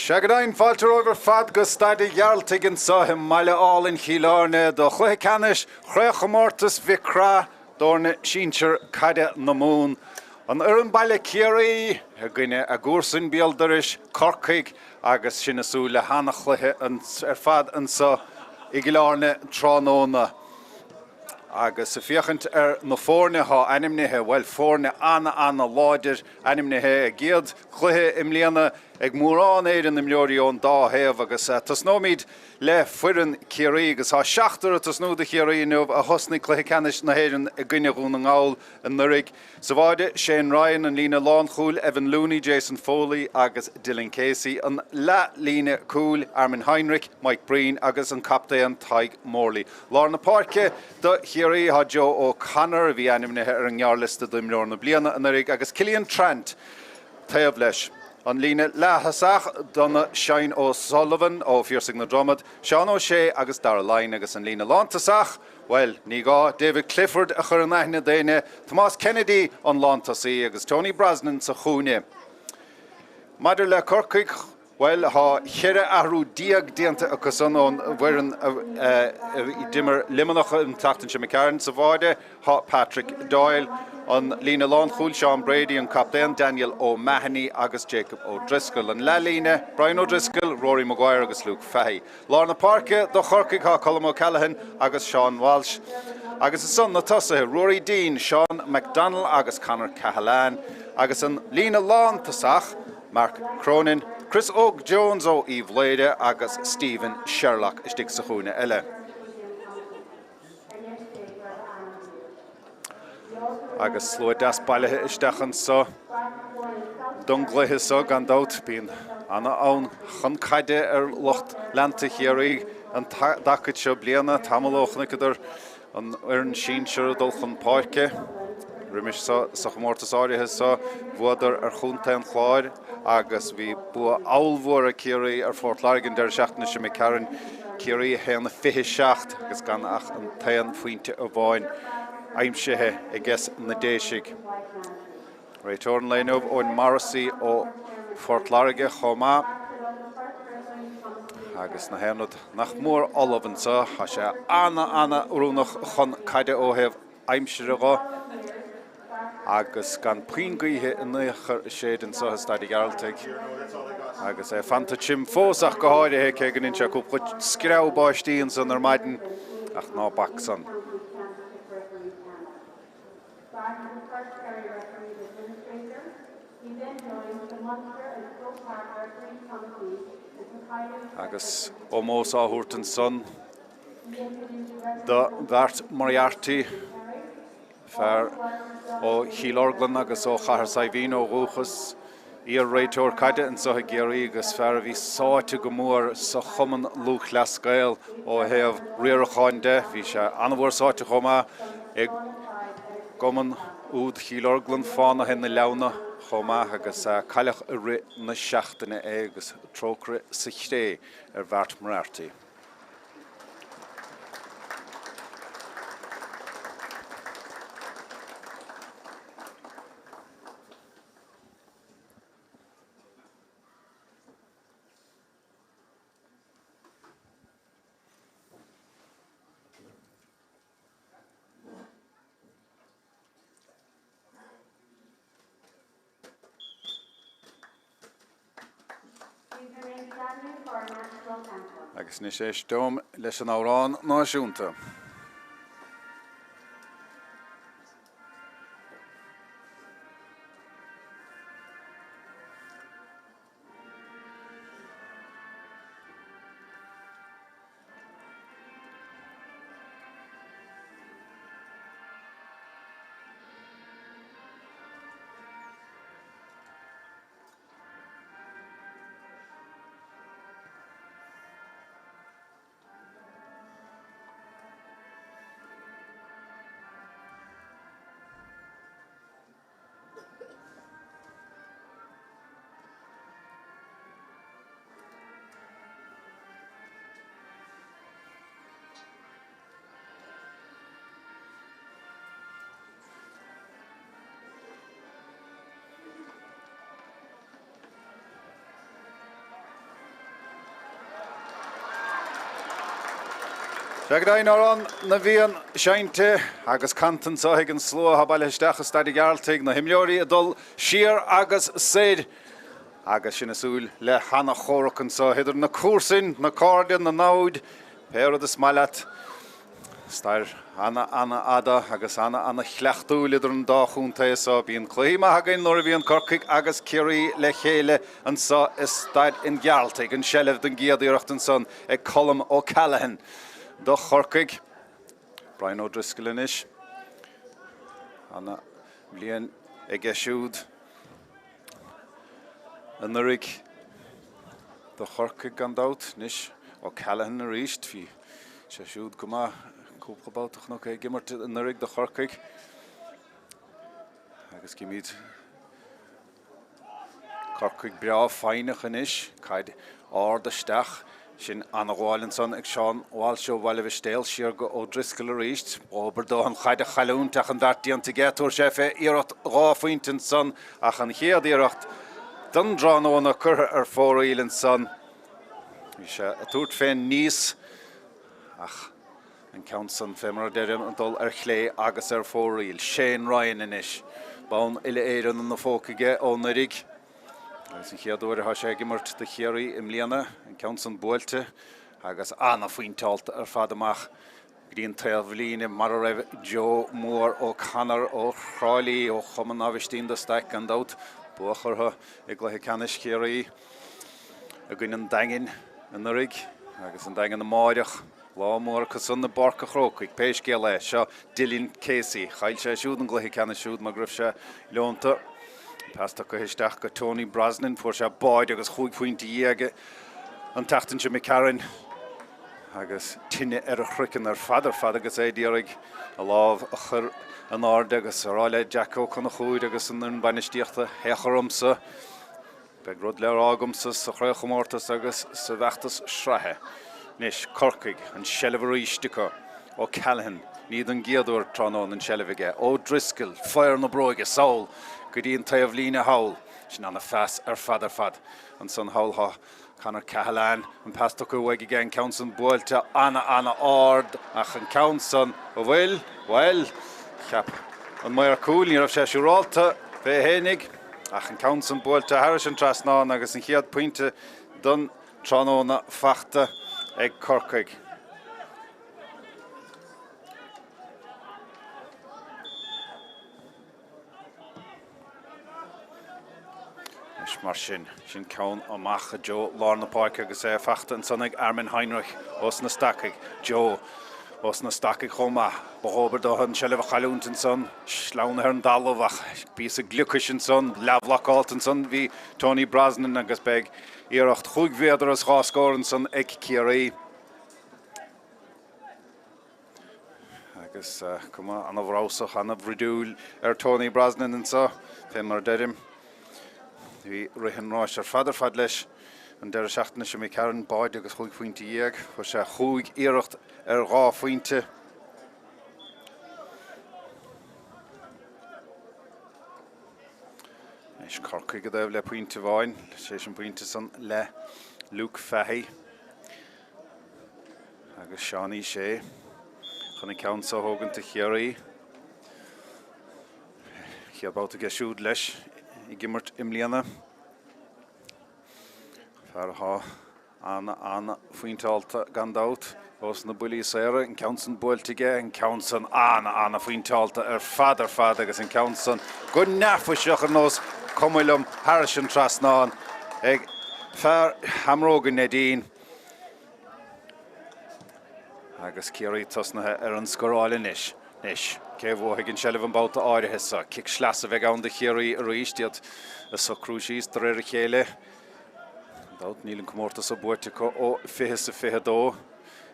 Shagadain falter over fad go Staid Gearailt again saw him mile all in Airne do Cluiche Craith Mortis Vicra dorne Shincher Kada na moon an baile Kerry gine a gursin beelderish Corcaigh agus Cinnasúla hana Cluiche an fad an so Airne Trónóna agus fiachant na fórne ha animnithe well fórne anna láidir animnithe a géad Cluiche imléana ag mórán éidir na mleoríón dá héamh agus tas nóid le fuireann Ciarraí agus há seachtar tas nó de Ciarraí nuamh a thosna Cluiche canis na héireann a gcuine gún an ngáil an nurig sa bhaide Shane Ryan an lína lán chúil Evan Looney Jason Foley agus Dylan Casey an le lína cúil Armin Heinrich Mike Breen agus an captain Taig Morley Lár na páirce do Ciarraí ha Joe O'Connor bhí animnithe ar an ngearlista do mleor na bliana an nurig agus Cillian Trent taobh leis an lína lethasach donna Shane O'Sullivan ó Fíorsing na Dromad, Sean O'Shea agus Dara Line agus an lína lántasach, well, ní gá David Clifford a chur an aithne déine, Thomas Kennedy an lántasaí agus Tony Brosnan sa chúne. Maidir le Corcaigh, well, ha chéire ahrú diag dianta agus an bhuireann I dimmer limanach an tachtain se McCarran sa bhaide, ha Patrick Doyle, an lína lán chúil Sean Brady an captain Daniel O'Mahony agus Jacob O'Driscoll an le lína Brian O'Driscoll, Rory Maguire agus Luke Fahey. Lár na páirce do Corcaigh ha Colm O'Callaghan agus Sean Walsh. Agus is son na tosathe Rory Dean, Sean McDonnell agus Conor Cahalan. Agus an lína lán tasach Mark Cronin, Chris Oak Jones ó Eve Lade agus Stephen Sherlock istig sa chúna eile. Agus slua das bailithe isteachchan so dunglaithe so gan dát bíon anna ann chun caide ar locht lenta Ciarraí an dacad seo bliana tamalochna idir an Airne Shincher dul chun páirce rimis sa chomórtas áirithe so bhuadar ar chúnta an chláir agus bhí bua áilmhór a Ciarraí ar Fort Largan der seachna se McCarran Ciarraí héanna fiche seacht agus gan ach an taan faointe a bháin aimsithe I guess na déisiig. Right orn leinómh ón Morrissey ó Fort Larga chomá agus na héanad nach mór olafan sa ha sé anna rúnach chun caide óhéamh aimsire gá agus gan príongaithe in chur séan sa Staid Gearailt agus fanta tim fósach go háirithe cé gan inse cúpla screabáistíon san ar maidin ach ná bach san. Agus ómós áthúirt an son do Bart Moriarty fear ó Chill agus ó Chahar Saivin ó Rúchas íar réiteoir caide an sotha Gearraí agus fear a bhí sáite go mór sa chuman lúch leascail ó héamh riaracháin de bhí sé anmhór sáite chomá ag goman úd Chill fána hen na leabhna chomá agus cailleach a ri na seachtaine agus trócra sa chré ar Bart Moriarty. Agus ní sé stom leis an árán náisiúnta. Beagdain oran na bhíon seinte agus cantan saithig an slua habal isteach Staid Gearailt na himleorí adul siar agus Staid agus sin asúil le hana chóracan sa hidir na cuasain na cárdain na náid péir de smaile Stair Anna Ada agus Anna chleachtúil idir an dáchúnta sa bhíon Cluiche hagan nóir bhíon Corcaigh agus Kerry le chéile an sa is Staid in Gearailt an sellh den giadaíocht an son ag colm ó Callahan do Corcaigh Brian O'Driscoll inis Anna blian ag siúd an nurig do Corcaigh gan dát nis ó Callahan a ríist hí sé siúd go maith cúpla nó gimmart an nurig do Corcaigh agus gimid Corcaigh bra fáinach inis caid ardaisteach sin Anna Gháilinson ag Seán Walshaw bhile bhistéil siar go O'Driscoll a ríist obair dó an chaid a chailúntaach an dartíanta géúir sé fé iirecht ráfuintin son ach an chéad iirecht don dránóna curtha ar fóraílann son hí sé a túirt féin níos ach an count son fémara deirean an dul ar chlé agus ar fóraíl Shane Ryan inis bán ile éireann na fócaige ó nurig agus an chéadúir a sé gimmart de Ciarraí im líana an count son buailte agus Anna faointeálta ar fad amach gríon taobhlíne mar a raibh Joe Moore ó Canar ó Chráilí ó chuman ábhaistín do Staid an dát buachartha ag Cluiche Canis Ciarraí a gcuin an daingin an nurig agus an daingin na máireach lámór cos an na barca chrócaigh péis gé le seo Dylan Casey chail sé siúd an Cluiche Canis siúd mar gribh sé leonta Pasta go histeach go Tony Brosnan fuair sé báid agus chuig faointe dhéige an tachtain se Mhic agus tinne ar a chruiceann ar fad agus é díoraigh a lámh a chur an áirde agus aráile Jacko chun a chúid agus an bainistíochta heacharumsa be rud le ágamsa sa chréchomórtas agus sa bheachtas sreathe nis Corcaigh an sellh ríistecha ó Callahan níd an giadúir tránón an sellhige O'Driscoll fear na bróige Saul go dtíon taobhlíne hawl sin anna feas ar fad an son hawltha Canar Cahalán an pasta go bhaig igen count son buailte Anna ard ach an count son ó bhfuil ceap an maiar cúil ní raibh sé siúrálta fé hénig ach an count son buailte Harris an trasnáin agus an chiad pointe don tránóna fachta ag Corcaigh. Mar sin cán amach a Joe Lárna Páic agus é fachta an son ag Armin Heinrich os na Stacaigh Joe os na Stacaigh chomá bóobair dó an sellh a chailúntain son slána ar an dalamh ach bís a gluchais an son leabhlacáiltain son bhí Tony Brosnan agus beag iirecht chuig bhéidir as gháscórann son ag Ciarraí agus cuma anna bhrásach anna bhridúil ar Tony Brosnan an sa fé mar deirim Bhí rihan ráis ar fad leis an deir seachtainna sem Mhic báid agus chuig faointe dhéag fuair sé chuig iirecht ar dhá faointe. Is Corcaigh go dibh le puinte bháin sé an puinte san le Luke Fahey agus Seannais sé chuna ceann sa thógan de Ciarraí chiaabáta go siúd leis I gimmart im líana feartha Anna faointeálta gan dát os na builí saoire an count son buailte an count son Anna faointeálta ar fad agus an count son go neafaiseach an nós cumilm Harris an trasnáin ag fear hamrógan Nadine agus Ciarraí tosnathe ar an scoráil nis cé bhóthaigh an sellh an báta áirithe sa cic sleasa bheith ann de Ciarraí a ríist iad a sa cruisís de réir a chéile dát níl an comórtas a buaite ó fiche sa fiche dó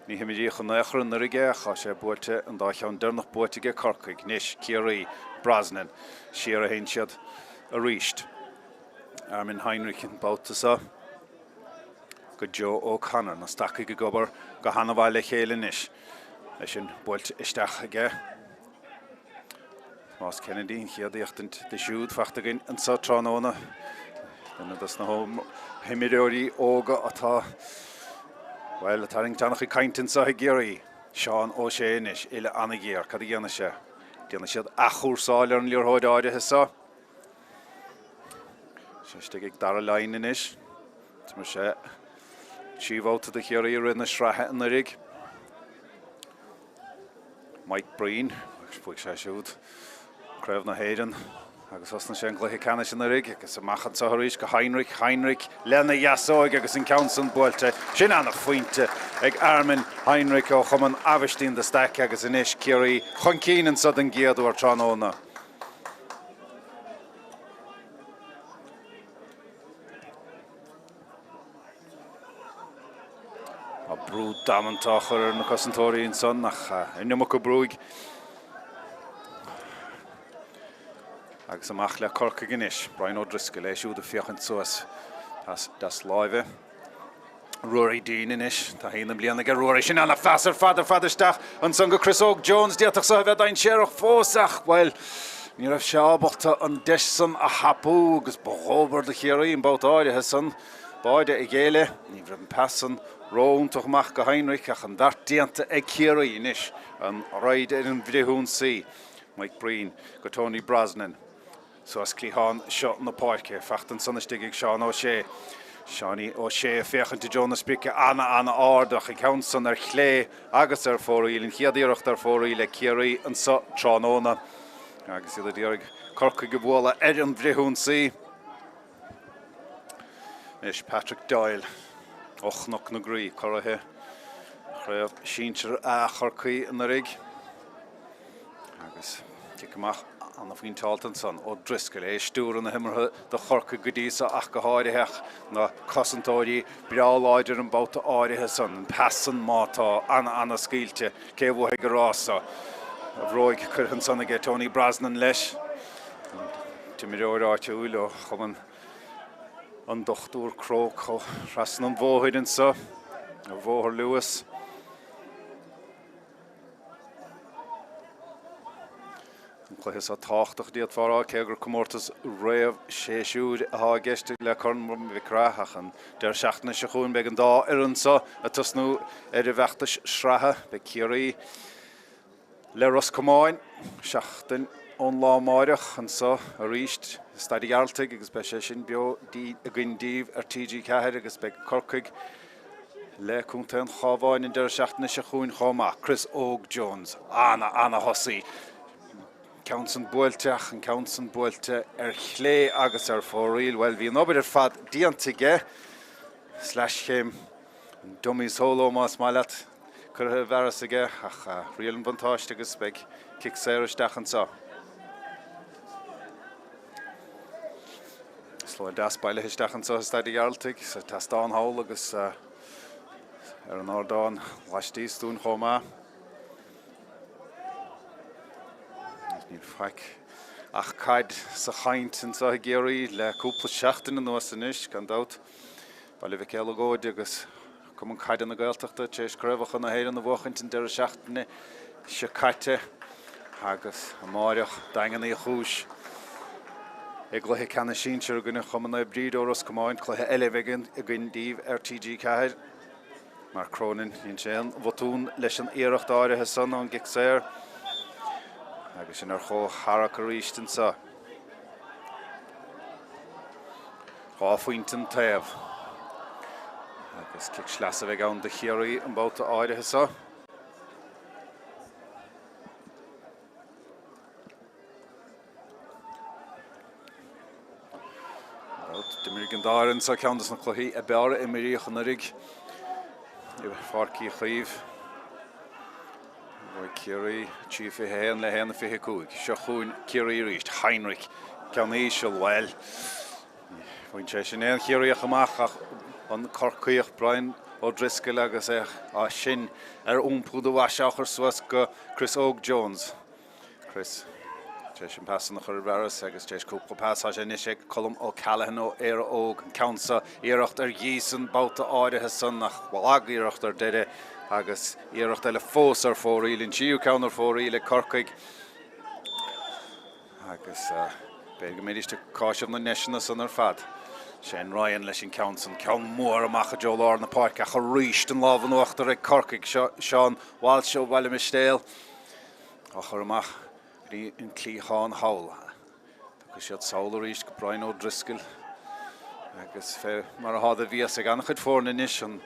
ní himidí chun éachar an nuige cha sé buaite an dá cheann dearnach buaitige Corcaigh nis Ciarraí Brosnan siar a haon siad a ríist Armin Heinrich an báta sa go Joe ó Canar na Stacaigh go gobar go hana bhaile le chéile nis leis sin buailte isteach aige Más Kennedy chiaadíochtint de siúd fachtaigin an sa tránóna Duna das na himireorí óga atá Well, tá ring teannach I caintin sa Gearaií. Sean O'Shea ile anna géar cad dhéana sé. Déana siad achúrsáil ar an leorthóid áirithe sa. Siste ag dar a lein inis. Tá mar sé tíomhóta de Ciarraí rinne srathe an rig. Mhic Breen, fuig sé siúd. Craibh na héireann. Agus osna sé an gluthe canis in rig, agus a machchan Sathairn go Heinrich, lena Yassóig agus an Council buailte. Sin anna faointe ag Armin Heinrich ó chuman Abhaistín de Staid agus inis Ciarraí chun cínan sod an géadú ar tránóna. A brú damantáchar ar na cosantóirí son nach inimach go brúig. Agus amach le Corcaigh inis, Brian O'Driscoll siúd a fiachant suas das láimhe. Rory Dean inis, tá híanam bliana go Rory sin anna feasar fadisteach an son go Chris Og Jones diaach sa bheith ein séireach fósach, well, ní raibh seábachta an deissan a hapú agus bóbar de Ciarraí an bót áirithe son, báide i ggéile, ní bhreibh an passan róntoch mach go Heinrich ach an dart dianta ag Ciarraí inis, an raid an bhríthún sí, Mhic Breen go Tony Brosnan. So as Cluiche shot na parke, fachtan sonnestig ag Sean O'Shea. Seanie O'Shea fechan to Jonas Bicke anna ardach ag Council ar chlé agus ar fóraíl in chiadíireacht ar fóraíl ag Ciarraí an sa tránóna. Agus iad díorg Corcaigh go bhla an bhrithún sí. Is Patrick Doyle, ochnach na grí, corrathe. Chraibh Síintear a Corcaigh an rig. Agus tiicamach an faoin taltan son O'Driscoll stúr an na himmartha de Corcaigh go díosa ach go háirithe na cosantóirí breáláidir an bóta áirithe son an passan mátá anna scíilte cé bhtha go rása a bhróig chuchan son ag Tony Brosnan leis. Tá mé ráite úil ó chuman an dochtúr Croch ó rasan an bmhóthaid an sa a bmhóthar Lewis. Cluiche a táchtach díad fárá cégur comórtas réamh séisiúd a gceiste le chun Mhic Craith an deir seachtaine se chuin beag an dá ar an sa a tusnú ar a bheachtas srathe be Ciarraí le Roscomáin seachtain ón lámáireach an sa a ríist Staid Gearailt agus be sé sin beo a gcuindíomh ar TG Ceathair agus be Corcaigh le cúnta an chábháin in deir seachtaine se chuin chomá Chris Og Jones anna hosaí. Council buailte an Council buailte ar chlé agus ar fóraíl, well bhí an obair ar fad diantaige /chéim an dummies hóló más maileat curtha bheras aige ach rial an bantáiste agus beag cic séiristeach an sa. Sló das baile isteach an sa Staid Gearailt sa testán hawl agus ar an ordáin laistíos dún chomá. Níl feic ach caid sa chaint an sa Géirí le cúpla seachtain an nuas inis gan dát baile bheith céile góid agus cum an caid an na Gaeltachta tééis craibhach an na héireann na bhuachaint an deir seachtaine se caite agus a máireach daingan í chúis ag gluthe ceanna Síintear gine chuman na bríd ó Roscomáin cluthe eile bheigin a gcuindíomh ar TG Ceathair mar crónin hín sé an bhotún leis an iireacht áirithe san an gic séir agus sin ar chó harach a ríist an sa. Chá faoint an taobh. Agus cic sleas a bheith ann de Ciarraí an bóta áirithe sa. De mé an dáran sa ceantas na chluiche a beara i miríoch an rig i farcií a chaomh. Ciarraí tíofa héan le héanna fiche cúig. Seo chuin Ciarraí ríist Heinrich ceannaí se well. Bhain sé sin éon Ciarraí amach ach an Corcaigh Brian O'Driscoll agus a sin ar úmpú do bhaiseach ar suas go Chris Og Jones. Chris sé sin passan nach chur bheras agus tééis cúpla pásá sé inis ag colm ó Callahan ó Éire Óg an Council iireacht ar dhíosan bóta áirithe san nach bhil iireacht ar deire agus iireacht eile fós ar fóraíl in tíú ceann ar fóraíl ag Corcaigh agus beag go méidiriste cáiseamh na neisina san ar fad. Shane Ryan leis an Council ceann mór amach a Joe Lár na park a chu ríist an lábhan uachtar ag Corcaigh Sean Walsh ó bhaile mistéal a chur amach rí in clíáin hawl. Agus siad saoil a ríist go Brian O'Driscoll agus fé mar a háda bhíos ag annach chud fórna inis an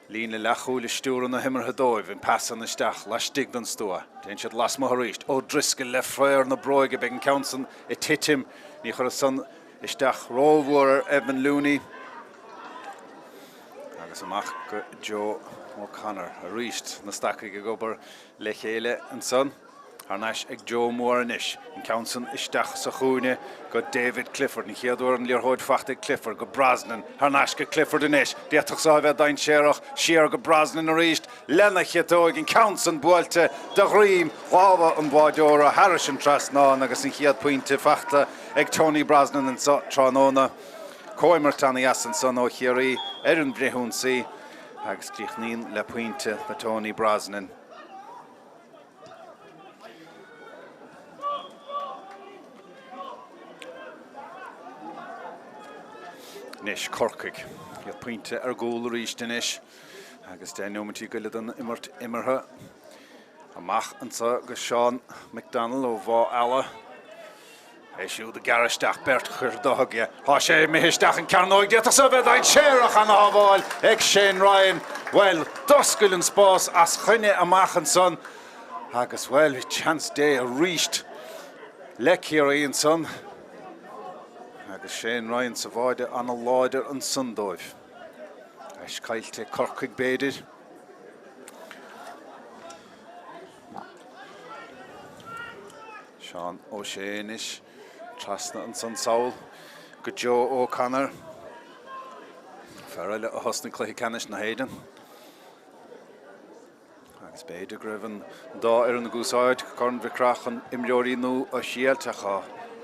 lín le lechú le stúr na himmartha dóibh in passan isteach leis stig don stúa. Déan siad las mo a ríist. O'Driscoll le fréir na broige beag an Council i titim ní chur a son isteach rómhór Evan Looney agus amach go Joe O'Connor a ríist na stacaigh go gobar le chéile an son. Ceannais ag Joe mór inis in Council isteach sa chúine go David Clifford ní chéadúir an líorthóid fachta Clifford go Brosnan Ceannais go Clifford inis déach sa bheith dain séireach siar go Brosnan a ríist lena cheatóig in Council buailte de ghriim ghábha an báideóra Harrison Trasnáin agus in chiad pointe fachta ag Tony Brosnan an Tránóna Coimar Tanny as an son ó Ciarraí an brethún sí agus clíochnín le pointe na Tony Brosnan. Nis Corcaigh, iad pointe gúil a ríist inis agus dé nómatí go an immert immertha amach an sa go Sean McDonald ó bhá eile siú de garisteach bert chur dothge. Tá sé mihisteach an Ceannais déach sa bheith ein séireach an ábháil ag Shane Ryan. Well, doscail an spás as chuine amach an son agus well, chance dé a ríist le Ciarraí an son. Agus Shane Ryan sa bhaide an a láidir an sundóibh. Eis caiilte Corcaigh béidir. Sean O'Shea inis, trasna an son saoil, go Joe O'Connor. Fearile a hosna Cluiche Ceannais na héidean. Agus béidir gribhan dá an gúsáid corn bhicrach an imleoirí nó a síalteachá.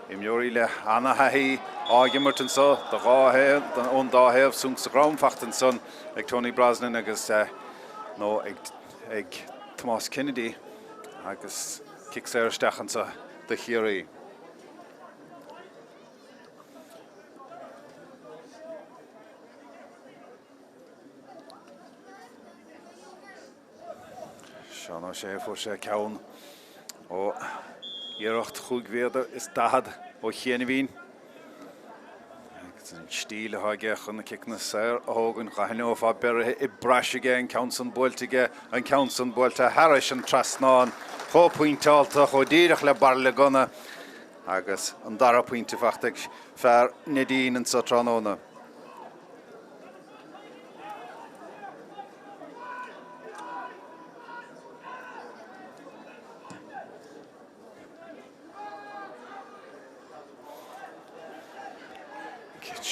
Imleoirí le Anna Haí ágimmart an so, da gáhéil, ón dáhéil sung sa grámfacht an son ag Tony Brosnan agus nó ag Tomás Kennedy agus kick isteach an sa de Ciarraí. Sean O'Shea fór sé ceann ó Gearailt chuigvéada is dahad ó chéana bhín. Agus an stíl a gechan na kicna sair a hógan chahinó fá beirthe i braisige an Council buailte an Council buailte Harrison Trasnáin chó pointeálta chó díreach le bar le gona agus an dara pointe fachtaigh fear Nadine an sa Tránóna.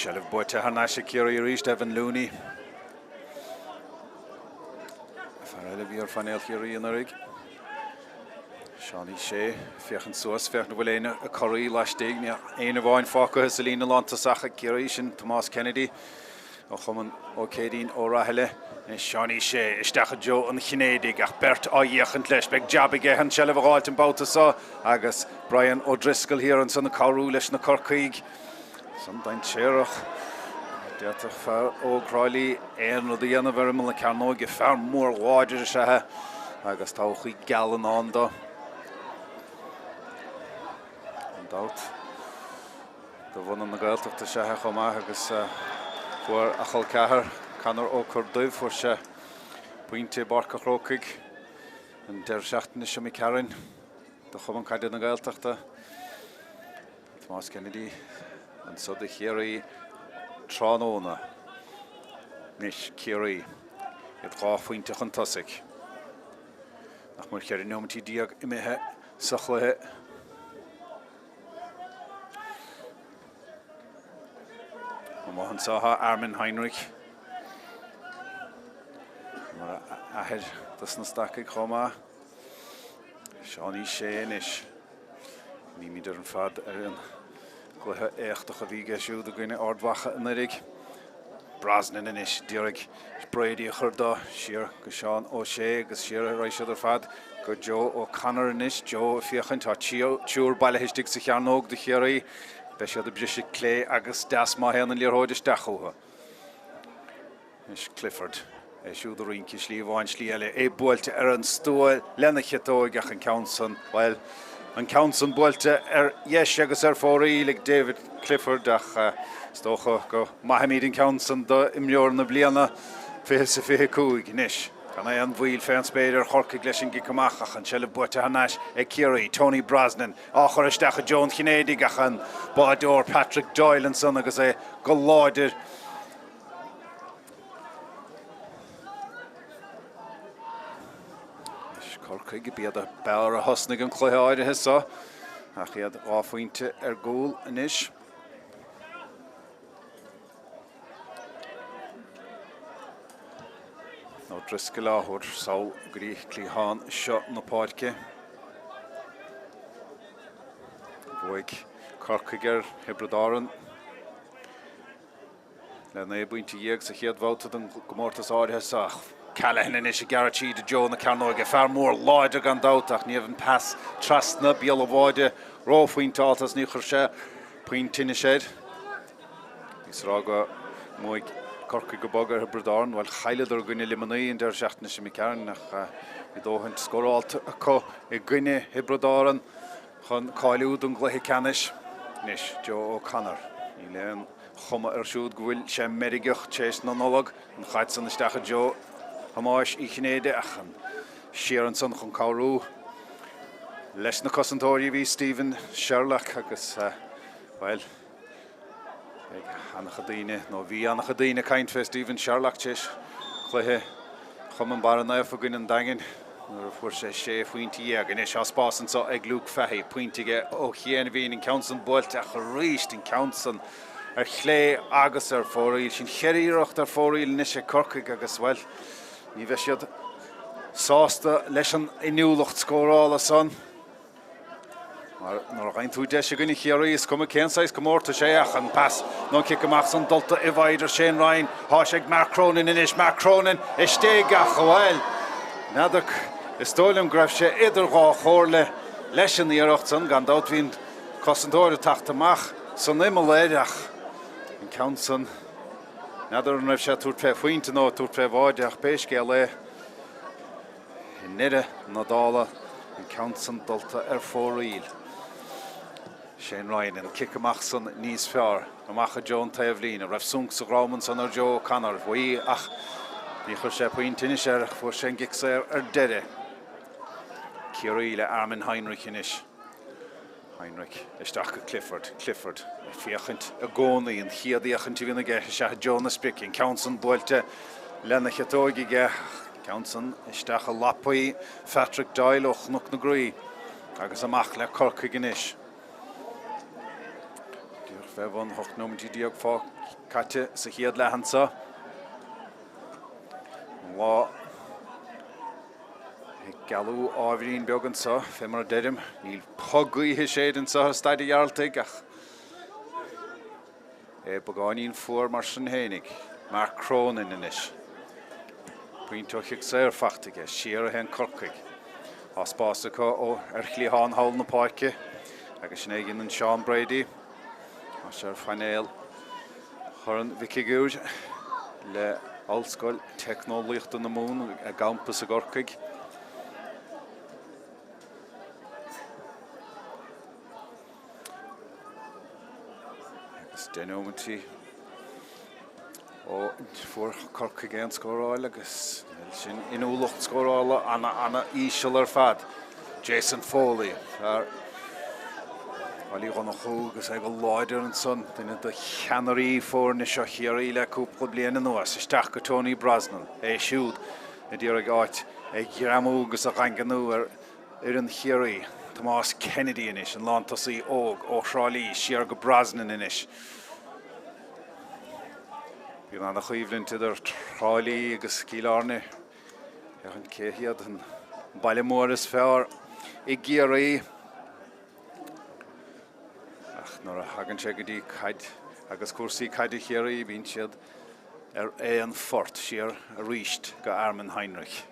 Shelf buaite Ceannais Ciarraí ríist Evan Looney. Fearile bhí ar fanéil Ciarraí an orig. Seán O'Shea fiochan suas fiochan bhfuil éine a choirí leistigh ní éana bháin fáca sa lína lántasacha Ciarraí sin Tomás Kennedy ó chuman ó cédín ó rathile. Seán O'Shea isteach a Joe an Chinédig ach bert á dhéachant leis beag jabige an shelf a gáilt an báta sa agus Brian O'Driscoll hir an son na carú leis na Corcaigh. Son dain séireach déach fear ó Craith Airne the dhéanamh ar imil na Ceannais go fear mór láidir sethe agus tá chuí galan an dó. An dát do bhanan na Gaeltachta sethe chomá agus fuair a chul cethir canar ó Corcaigh fuair sé pointe barca Corcaigh an deir seachtain is mi Kerry do chuman caidir na Gaeltachta. Tomás Kennedy an so de Ciarraí Tránóna nis Ciarraí iad dhá faointe an tosaigh. Nach mar ceir nómatí díag imithe sa chluthe. An sáha Armin Heinrich. Mar ahead das na stacaigh chomá. Seán O'Shea inis. Ní míidir an fad ar an Cluiche éachtacha bhí geisiú do gine ardhacha an irig. Brosnan inis dírig Brady a chur dá siar go Seán O'Shea agus siar a roiisiad ar fad go Joe O'Connor inis. Joe a fiochan tá tíúr baile histig sa cheannóg de Ciarraí Beisiad a bris clé agus das má hen an líorthóid isteachúha. Is Clifford. Siúd a rinci slí bháin slí eile buailte an stúil lena chetóigach an Counson. Well, an Counson buailte yes agus fóraí lig David Clifford ach stócha go mahamíd an Counson do imleor na bliana fé sa fé cúig níis. Gan an bhil féin spéidir Corcaigh leis an gicamachach an sele buaite Ceannais Kerry, Tony Brosnan, áchar isteach a John Chinédig ach an bádór Patrick Doyle an son agus go láidir. Corcaigh bead a bear a hosnig an Cluiche áirithe sa ach iad áfuointe gúil inis. No drisca láthúir saol gurí Clíán seo na páirce. Bhuaig Corcaigh Hebridáran. Lena buinte dhéag sa chéad bhálta an gomórtas áirithe sach. Callahan inis a Gearailt de Joe na Ceannais fear mór láidir gan dáteach níomh pass trasna bíal bháide rófuointe altas ní chur sé puintíine séad. Is rá go muig Corcaigh go bogar Hebridáran bhil chaileidir gine limaní der seachna sem ceann nach i dóhaint scóráilt acu i gine Hebridáran chun cáiliúd an Cluiche Ceannais níos Joe O'Connor. Í leon chuma siúd go bhfuil sé merigach tééis na nolog an chaid san isteach Joe Hamáis í Chinéide ach an siar an son chun cáirú. Leis na cosantóirí bhí Stephen Sherlock agus well annach a daoine nó bhí annach a daoine caint fé Stephen Sherlock téis Cluiche chum an bara naamh a gine an daingin nuair fuair sé faointí dhéag inis á spásan sa ag lúg feithí puintige ó chéana bhíon in Counson buailte ach a ríist in Counson chlé agus fóraíl sin cheiríireacht fóraíl níos Corcaigh agus well ní bheith siad sásta leis an inniúlacht scórála son. Mar nuair a tú deis gine Ciarraí is cuma céansáis go Mórdha sé ach an pass nó cic amach san dulta I bhaidir Shane Ryan háis ag Mark Cronin inis Mark Cronin is téigach go bhfuil. Nadach is tóilm greibh sé idir gá chóirle leis an íireacht san gan dát bhín cosantóir tachtamach san imime léideach an Counson. Nadar an raibh sé túirt fé faointe nó túirt fé bháide ach béis cé le I nide na dála an Counson dulta fóraíl. Shane Ryan in kick amach san níos fearr amach a John Taibhlín a raibh sunk sa gráman san Joe O'Connor bhuaí ach ní chur sé puintíine sé fuair sé gic sé deire. Ciarraí le Armin Heinrich inis. Heinrich isteach go Clifford fiachant a gcónaí an chiadaíachant tí bhína gceith se Jonas Picking Counson buailte lena chetóigige Counson isteach a lapaí Patrick Doyle och nach na gruí agus amach le Corcaigh inis. Dúr bheithhan hocht nómantí díag fá caite sa chiad lehansa. Lá galú ábhíonn beagán sa fé mar deirim níl pogaíthe séad an sa Staid Gearailt ach bagáinín fuair mar sin hénig Mark Cronin inis. Puinteach sé fachtaige siar a hen Corcaigh. As spásacha ó Chlíán hail na páice agus sin éigean an Sean Brady a sé fanéal churann Mhic le Allscoil Technolíocht na mún a gampas a Corcaigh. Denómantí ó fuair Corcaigh an scóráil agus sin inúlacht scórála anna íseal fad. Jason Foley ar bhailí gan chugus ag go láidir an son duine do cheannarí fór na seo Ciarraí le cúpla bliana nuas isteach go Tony Brosnan siúd I dtíor ag áit ag ghearamú agus a ganganú ar an Ciarraí. Tomás Kennedy inis an lántasaí óg ó Shráilí siar go Brosnan inis. Bhíon anna chuomhlinn idir Tráilí agus Airne an céhiad an bailmór is fearr I Gearailt ach nuair a hagann sé go dtí caid agus cuasaí caid I Ciarraí bhíonn siad an fort siar a ríist go Armin Heinrich.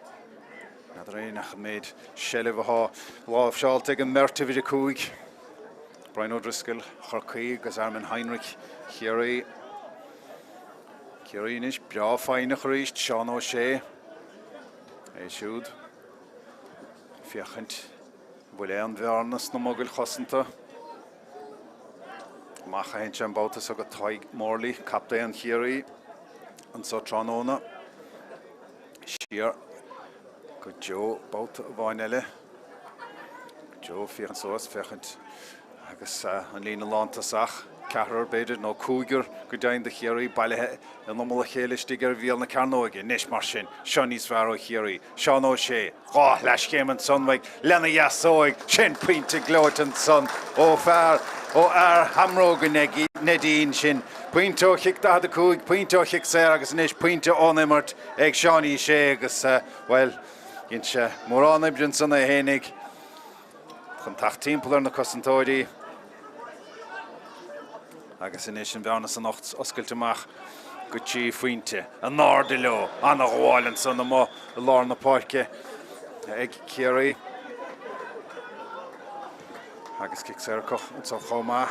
Nadar nach méid sellh láh seáilt ag an merta bhí cúig Brian O'Driscoll, Corcaigh, agus Armin Heinrich, Ciarraí. Ciarraí is bra fáinne chríist, Sean O'Shea. Siúd. Fiachant. Bwyle an bhearnas na mogul chosanta. Macha hen sin bautas agad Taig Morley, captain Ciarraí. An so Tróna. Siar. Go Joe baut bhainile. Joe fiachant soas, fiachant. Agus an lína lántasach. Cahrar beidir nó cúgur go dain de Ciarraí bailithe an nómala chéilisteigh bhíal na carnóige níos mar sin Seannais fear ó Ciarraí Sean O'Shea gá leis céim an sonmhaig lena jasóig sin puinte glóit an son ó fear ó hamróga nedín sin puinte ó chic da cúig puinte ó chic sé agus níos puinte ónimmart ag Sean O'Shea agus well gin se mórán ibrin san a hénig chun tacht timpplair na cosantóirí agus in éisian bhearnas an ocht oscailteach go tí faointe an náde leo an gháilen san na lár na páirce ag Ciarraí agus cic sé an sa chomá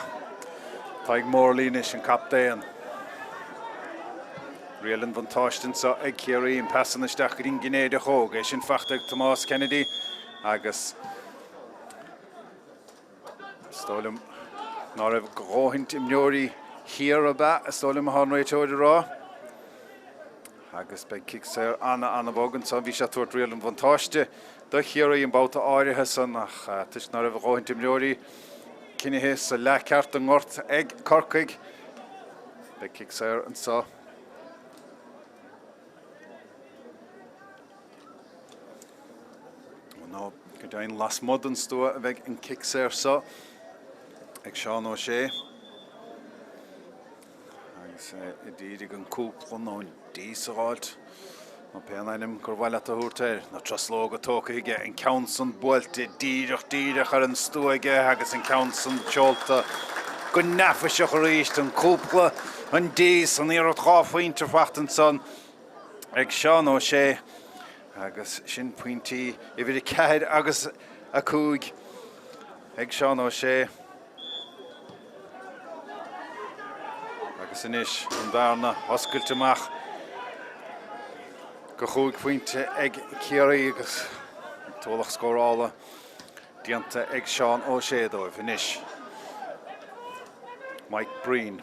Taig Morley is an captain Rialan van Táistin sa ag Ciarraí an pesan isteach go dtín gnéad a chóg é sin feachtaigh Tomás Kennedy agus stólim ná raibh gráthint imneoirí hir a ba a stólim a hanréitóide rá agus beidh cic sé anna bógan sa bhí sé tuairt rialan van Táiste do Ciarraí an báta áirithe san ach tuis ná raibh gráthint imneoirí cinithe sa le ceart an ngort ag Corcaigh beidh cic sé an sa ná go dain las mod an stua a bheith an cic sé sa ag Sean O'Shea agus I ddírig an cúpla nó díosáilt má peanainim gur bhile a thuairteir na traslóga tócaige an ceansan buailte díreach ar an stúige agus an ceansan teolta go nefaseach a ríist an cúpla an díos an iarad cháfaointe fachtan san ag Sean O'Shea agus sin pointí I bhí cead agus a cúig ag Sean O'Shea agus inis an bhearna oscailteach go chúig faointe ag Ciarraí agus tólach scórála dianta ag Sean O'Shea dóibh inis Mike Breen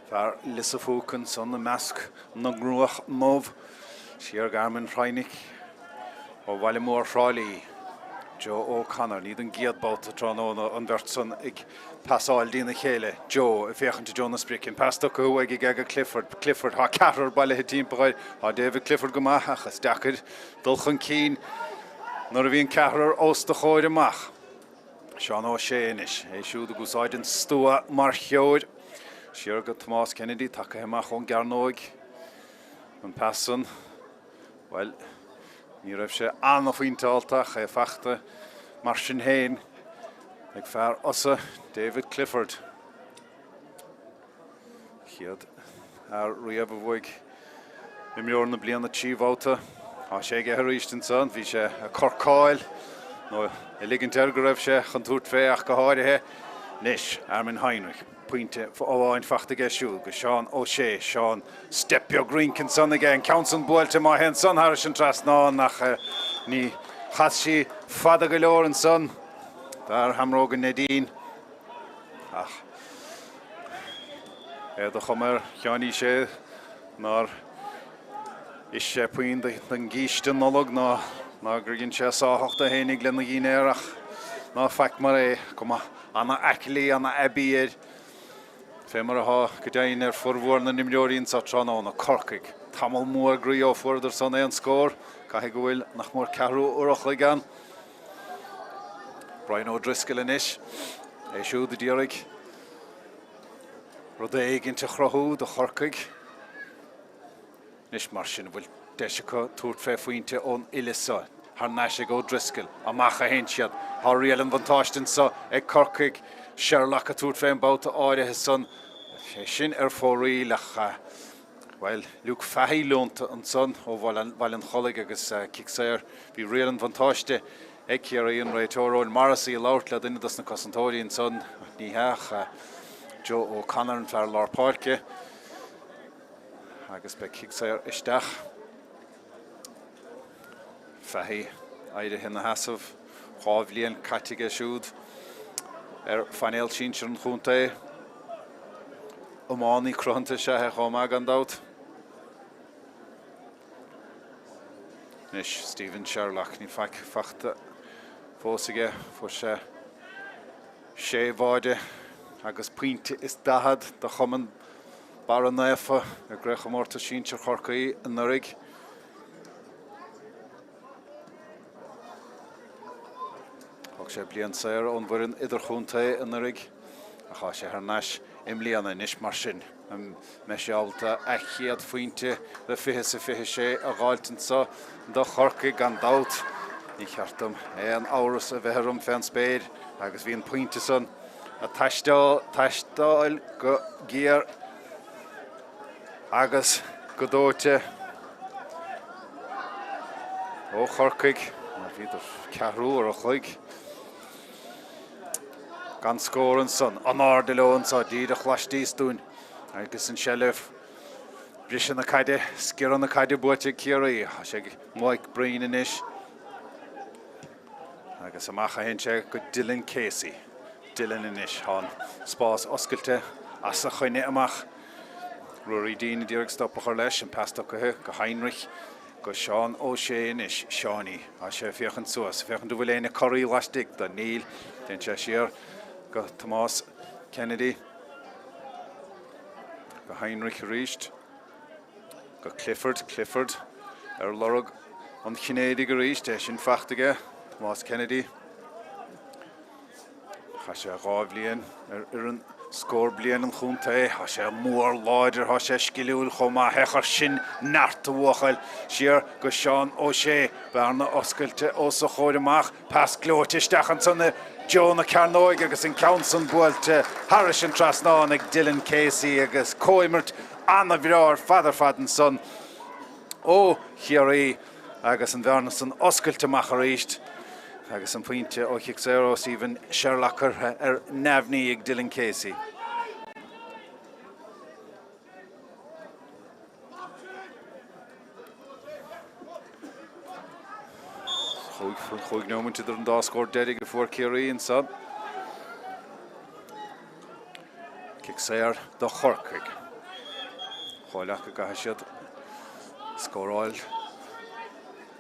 fear lisa fúcan son na measc na grúach móv siar garmin Hreinig ó bhaile mór Frálaí Joe O'Connor níd an giadbáta tróna an bhirt son ag pasáil dína chéile Joe I féchanta Jonas Brickin pasta go ag ag Clifford há ceatar bailithe timpáid há David Clifford go maith achas deachar dulchan cín nuair a bhíon ceatar os de chóir amach Sean O'Shea inis é siúd a gúsáid an stúa mar cheoid siar go Tomás Kennedy take amach ón gearnóig an pasan well ní raibh sé anna faointeáltach é feachta mar sin héin ag fear osa David Clifford. Chiad ar riamh bhuaig I mbeor na bliana tíomhóta á sé ag éirístin san bhí sé a Corcaigh nó I ligint go raibh sé chun túirt féach go háirithe níos Armin Heinrich puinte óháin fachta geisiú go Sean O'Shea Sean stepio Greenkin son again Council buailte má hen son Harris an tras ná nach ní chas sí fada go leor an son dar hamróga nedín ach do chumar cheaní sé nar is sé puin den gíiste nolog ná gur ginn sé sáthachta hénig lena gínéireach ná feic mar é go anna aclí anna ebíir fé mar a há go dain furmhór na nimleoiríonn sa Trána na Corcaigh tamil mór grío fuidir san é an scór caithfidh go bhfuil nach mór ceathrú uachla gan Brian O'Driscoll inis é siúd a díoraigh rud é éiginnte chrathú do Corcaigh nis mar sin bhfuil deisicha túirt fé faointe ón Ilisa Har Naisig O'Driscoll amach a hen siad Har Rialan van Táistin sa ag Corcaigh Sherlock a túirt fé an báta áirithe san sin fóraí lech well Luke fehí lúnta an son ó bhail an cholig agus cic séir bhí Rialan van Táiste Ciarraí an Réiteóróil Morrissey Lort le duine das na Cosantóirín son ní heach Joe O'Connor an fear lár páirce agus be Cill isteach Fahí aire hin na hasamh chábhlíon caiteige siúd fanéil sínsir an chúnta Ománaí crunta se chomá an dát Nis Stephen Sherlock ní fachta fósaige fu sé bháide agus puinte is dahad de chuman bar an nafa a grecha mórta sínsir Corcaigh an nurig Thug sé blian saoir ón bhuireann idir chúnta an nurig a chá sé Ceannais imlíana nis mar sin me seálta echiad faointe le fihe sé a gáiltin sa do Corcaigh gan dát ní cheartm an áras a bheitharm fan Staid agus bhí an puinte son a taistáil go Gear agus go dóite ó Corcaigh mar bhíidir ceathrú a chuig gan scóran son an ardalón sa díad a chhlaistíos dún agus an selleh brisin na caide sciar an na caide buaite Ciarraí a sé Mhic brín inis agus amach a hense go Dylan Casey Dylan inis hán spás oscailte as a chuine amach ruaí daoine díreach stoppa chuir leis an peasta go Heinrich go Seán ó sé inis Seánaí a sé fiochan suas fiochan do bhfuil éine choirí laistigh do Níl den sé siar go Thomas Kennedy go Heinrich ríist go Clifford lorug an chinéide go ríist sin fachtaige Thomas Kennedy cha sé gábhlíon an scór blian an chúnta ha sé mór láidir ha sé sciúil chomá hechar sin neart a bhuachail siar go Seán ó sé bearna oscailte ó sa chóir amach pas glóitisteach an sanna Jonah Carnoig agus in Council buailte Harris an trasnáin ag Dylan Casey agus Coimert anna bhreáir fadarfadan son ó Ciarraí agus an bhearna san oscailte mach a ríist agus an puinte ó Cill Stephen Sherlock neamhnaí ag Dylan Casey. Chuig nómant idir an dáscór deidig go fuór Ciarraí an son. Cill do Corcaigh. Cháileach go gaithe siad scóráil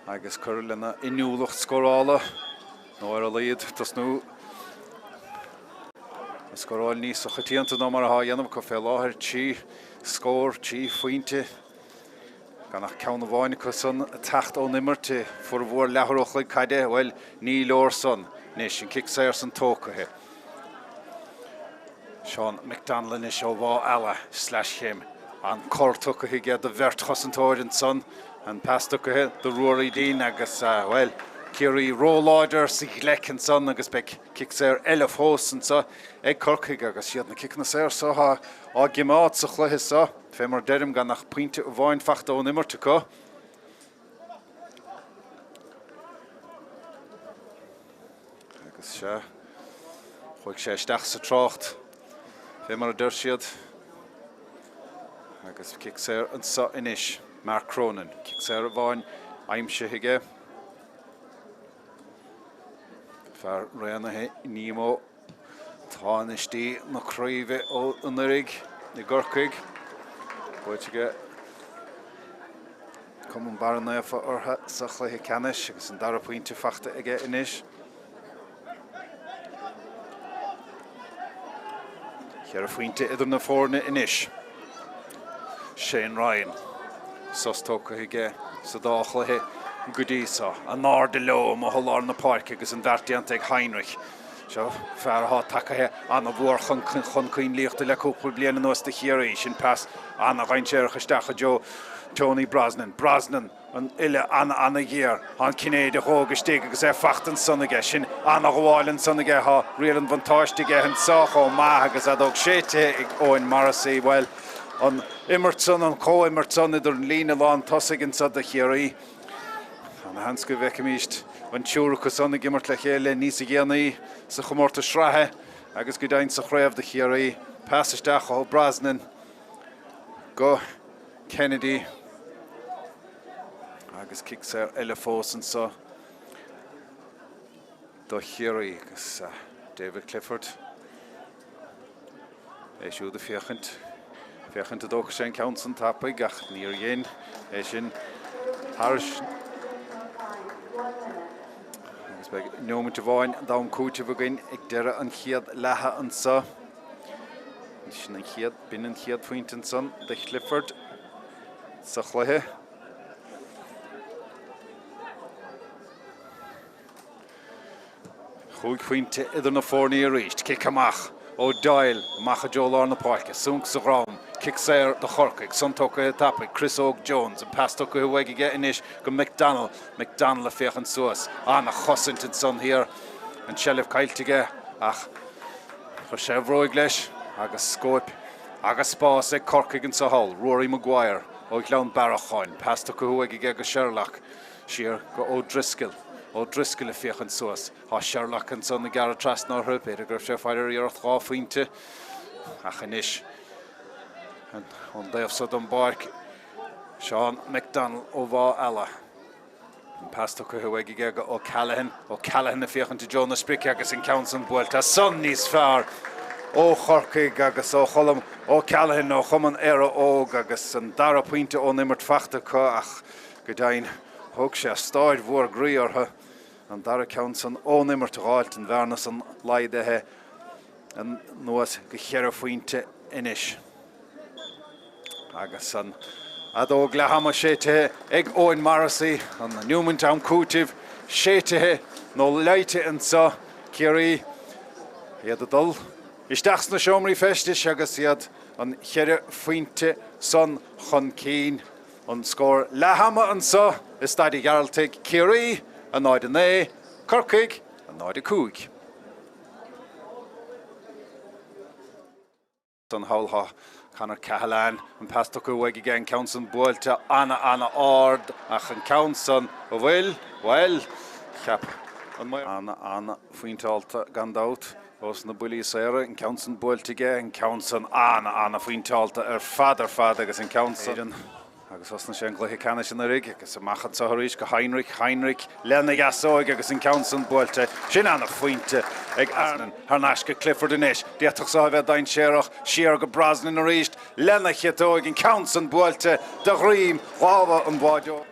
agus cur lena inniúlacht scórála nó ar a líad tas nó scóráil níos a chatíanta nó mar a dhéanam go fé láthir tí scór tí faointe ganach ceanna bháinne go son a techt ó nimmerte for bhór leatharochaigh caide bhfuil ní leor son nis an Cill san tócathe. Seán McDonald is ó bhá eile /him an córtucathe ge de bhirt chosantóirin son an pastucathe do ruaí dín agus bhfuil Ciarraí róláidir sa glecin son agus be Cill eile fós an sa ag Corcaigh agus siad na cicna séir sa á gimáid sa chluithe sa fé mar deirim gan nach puinte ó bháin fachta ó nimmerte có. Agus se chuig sé isteach sa trácht fé mar a dúir siad agus Cill an sa inis Mark Cronin Cill a bháin aimse hiige fear réanathe nímó tánistí na Craith ó an nurig na Corcaigh buitige cum an bar nafa ortha sa chluithe Ceannais agus an dara puinte fachta aige inis. Chear a puinte idir na fórne inis. Shane Ryan sostócathe aige sa dá chluithe Goodísa an ardaló má tholáir na páirce agus an bheartaíonn ag Heinrich. Seo fearrthá takeithe anna bhuair chun chuin líochta le cúpla bliana nuas de Ciarraí sin pas anna ghaintéir chuisteach Joe Tony Brosnan an ile anna géar an cinnéad a thógastíigh agus fachtan sonnaige sin anna gháilinn sonnaige ha rialann vantáistigh an sách ó maith agus adóg séite ag Owen Morrissey bhfuil an Immertson an có-Immertson idir an lína lán tosaigh sa de Ciarraí. An hansco bheicimíist an tiúrachas anna gimmart le chéile níos a Ceannais sa chomórta sraithe agus go dainn sa chraibh de Ciarraí páisisteach ó Brasnan go Kennedy agus kicks eile fósan sa do Ciarraí agus David Clifford siú de fiachant a dócha sé council tappaig ach níor dhéin sin Harris agus beag nómant a bháin dám cúte bhagain ag deire an chiad lethe an sa sin an chiad bin an chiad faointan san de Clifford sa chluthe chuig faointe idir na fórnaí a ríist cic amach ó Dáil macha Joel na páilce sunk sa rám kick sair de Corcaigh son tóca tappaig Chris Óg Jones an pass tóca huaige ge inis go McDonald a féchan suas na chosint son here an Shellif Cailtige ach chu sé bhróig leis agus scóip agus spás ag Corcaigh an sa hall Rory Maguire ó leann baracháin pass tóca huaige ge go Sherlock siar go O'Driscoll a féchan suas Sherlock an son na gar tras ná rúpa a gur sé feidir ar dhá faointe ach inis an déobh sod an barc Sean McDonald ó bhá eile an pasta chu huaige ge ó Callahan na féchan to Jonas Brick agus an council buailte son níos fearr ó Corcaigh agus ó cholam ó Callahan ó chuman óg agus an dara puinte ó nimmert fachta chu ach go dainn thug sé Staid mhuar gríortha an dara council ó nimmert gáilt an bhearnas an laidethe an nuas go chearra faointe inis agus an adóg le hama séitethe ag Owen Morrissey an Newmantown cútibh séitethe nó leite an sa Ciarraí iad a dul isteachs na seomraí festis agus iad an chearra faointe son chun cín an scór le hama an sa is Staid Gearailt Ciarraí a náid a né Corcaigh a náid a cúig an hallha Conor Cahalán an pasta go bhfuige gan council buailte anna ard ach an council ó bhfuil ceap an mai anna faointeálta gan dát os na buí séire an council buailte ge an council anna faointeálta fad agus an council agus os na sé an gluthe canna sin rig agus amachchan sa éis go Heinrich lena gasóig agus an council buailte sin anna faointe ag Airne Harnasca Clifford inis déach sa bheith dain séireach siar go Brasnan a ríist lena chetóig an council buailte de rím hábha an báideo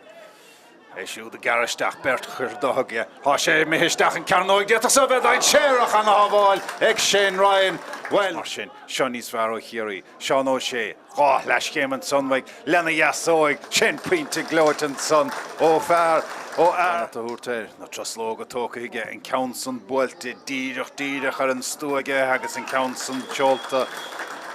siú de garisteach bert chur dothge sé méhisteach an carnóig déach sa bheith dain séireach an hábháil ag Shane Ryan well mar sin Sean níos fearr ó Ciarraí Sean ó sé leis céim an sonmhaig lena gasóig sin puinte glóit an son ó fearr ó Airne a thuúirteir na trosló go tóca ige an council buailte díreach ar an stúige agus an council teolta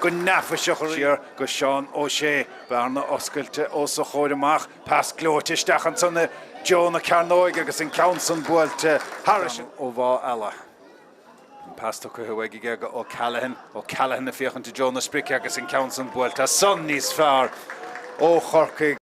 go nafaseach siar go Sean ó sé bearna oscailte ó sa chóir amach pas glóitisteach an sanna Jonah Carnoig agus an council buailte Harris ó bhá eile pasta chu huaige ge ó Callahan na féchan to Jonas Brick agus an council buailte son níos fearr ó Corcaigh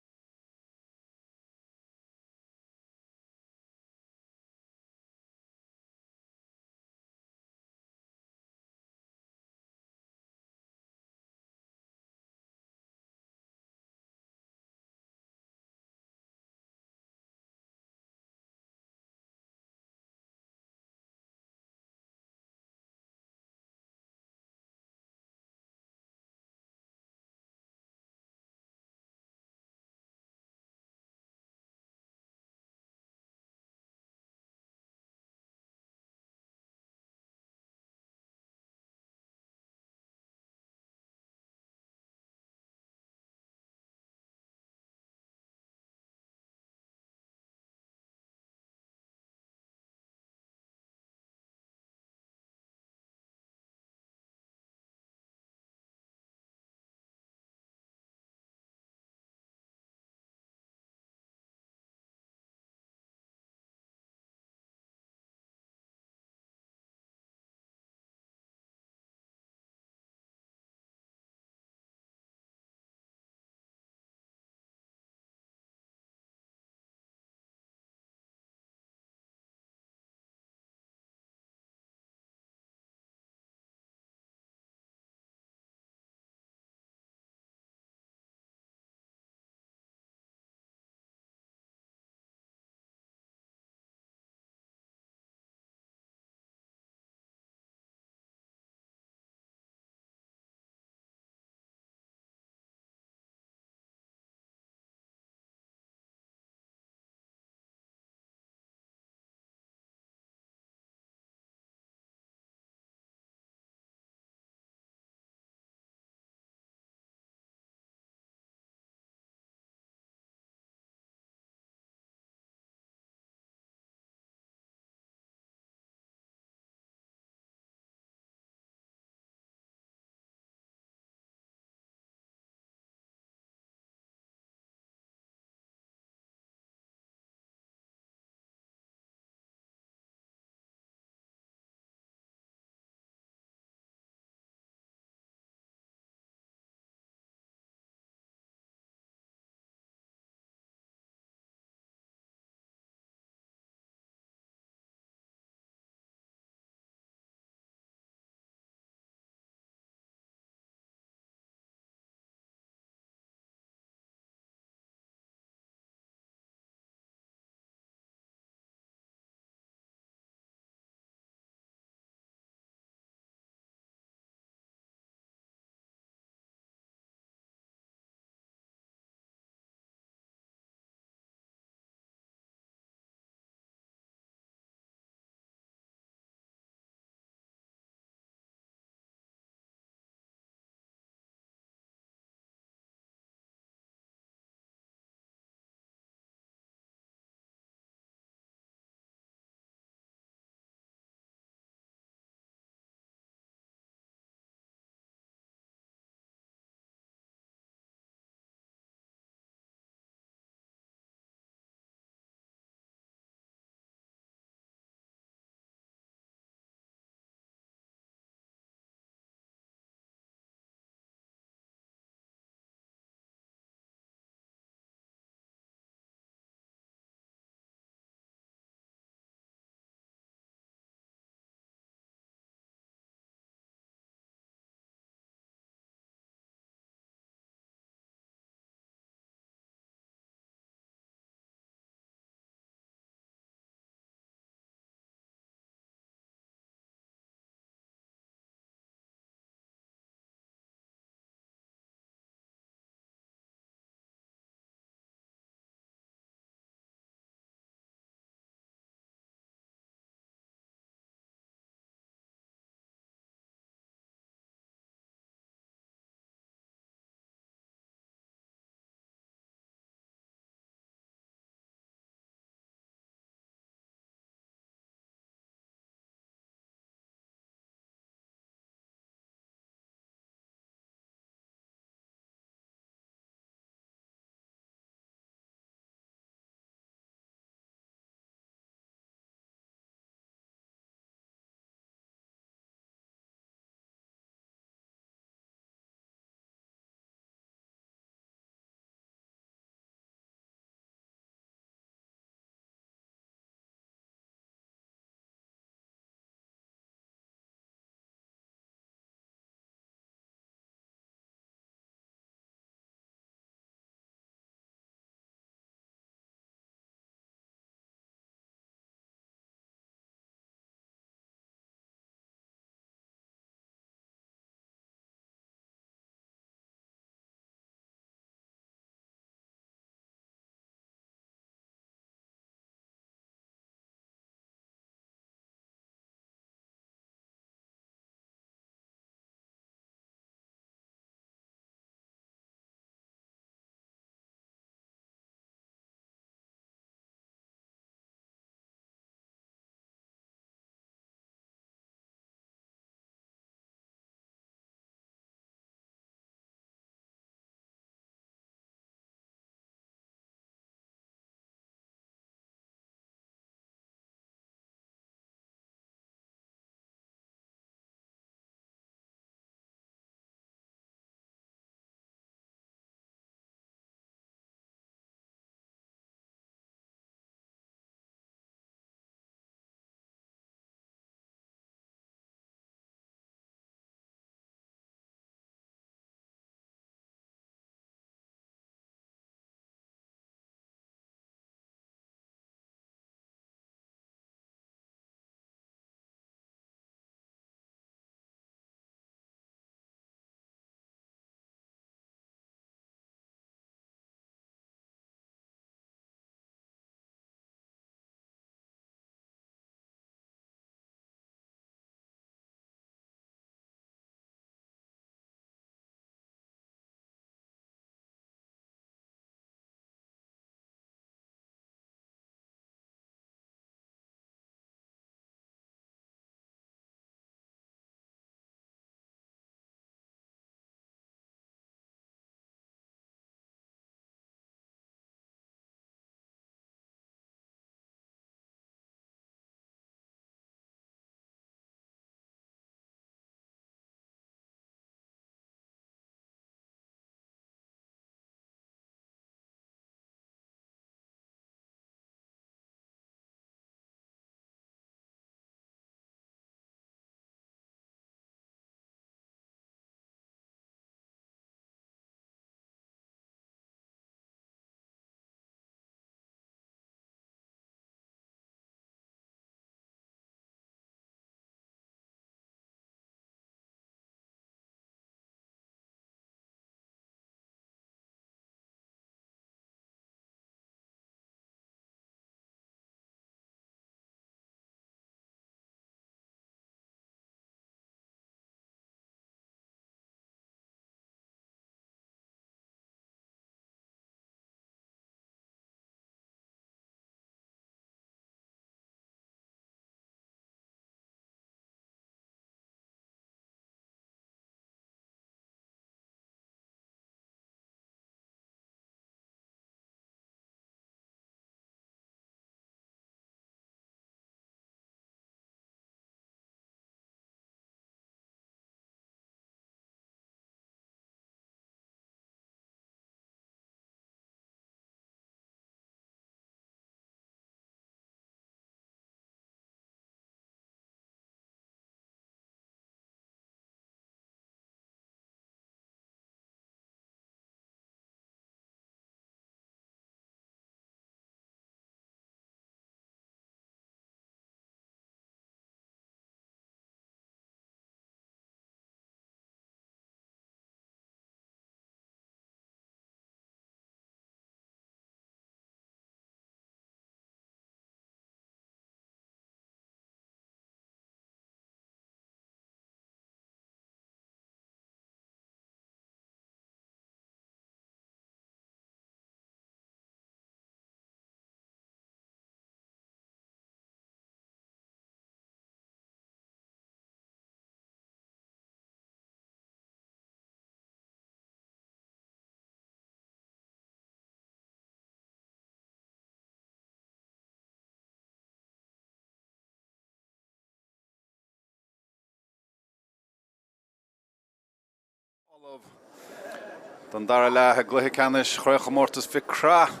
Don dar le Cluiche canis Craith Mórthas fi Craith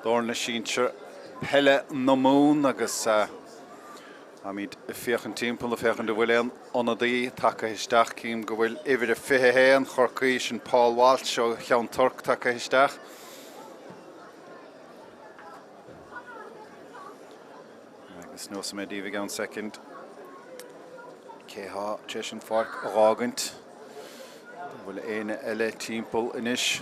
Dorna Ciarraí Pelle na Mún agus Amid fiachan timppel a fiachan de William Onadí take histeach cím go bhfuil idir a fithe héan Corcaigh sin Paul Walsh o cheann Turc take histeach. Agus nó sem díomh gan second. Cétha Trishan Farc a rágant. Bhfuil éine eile timppel inis.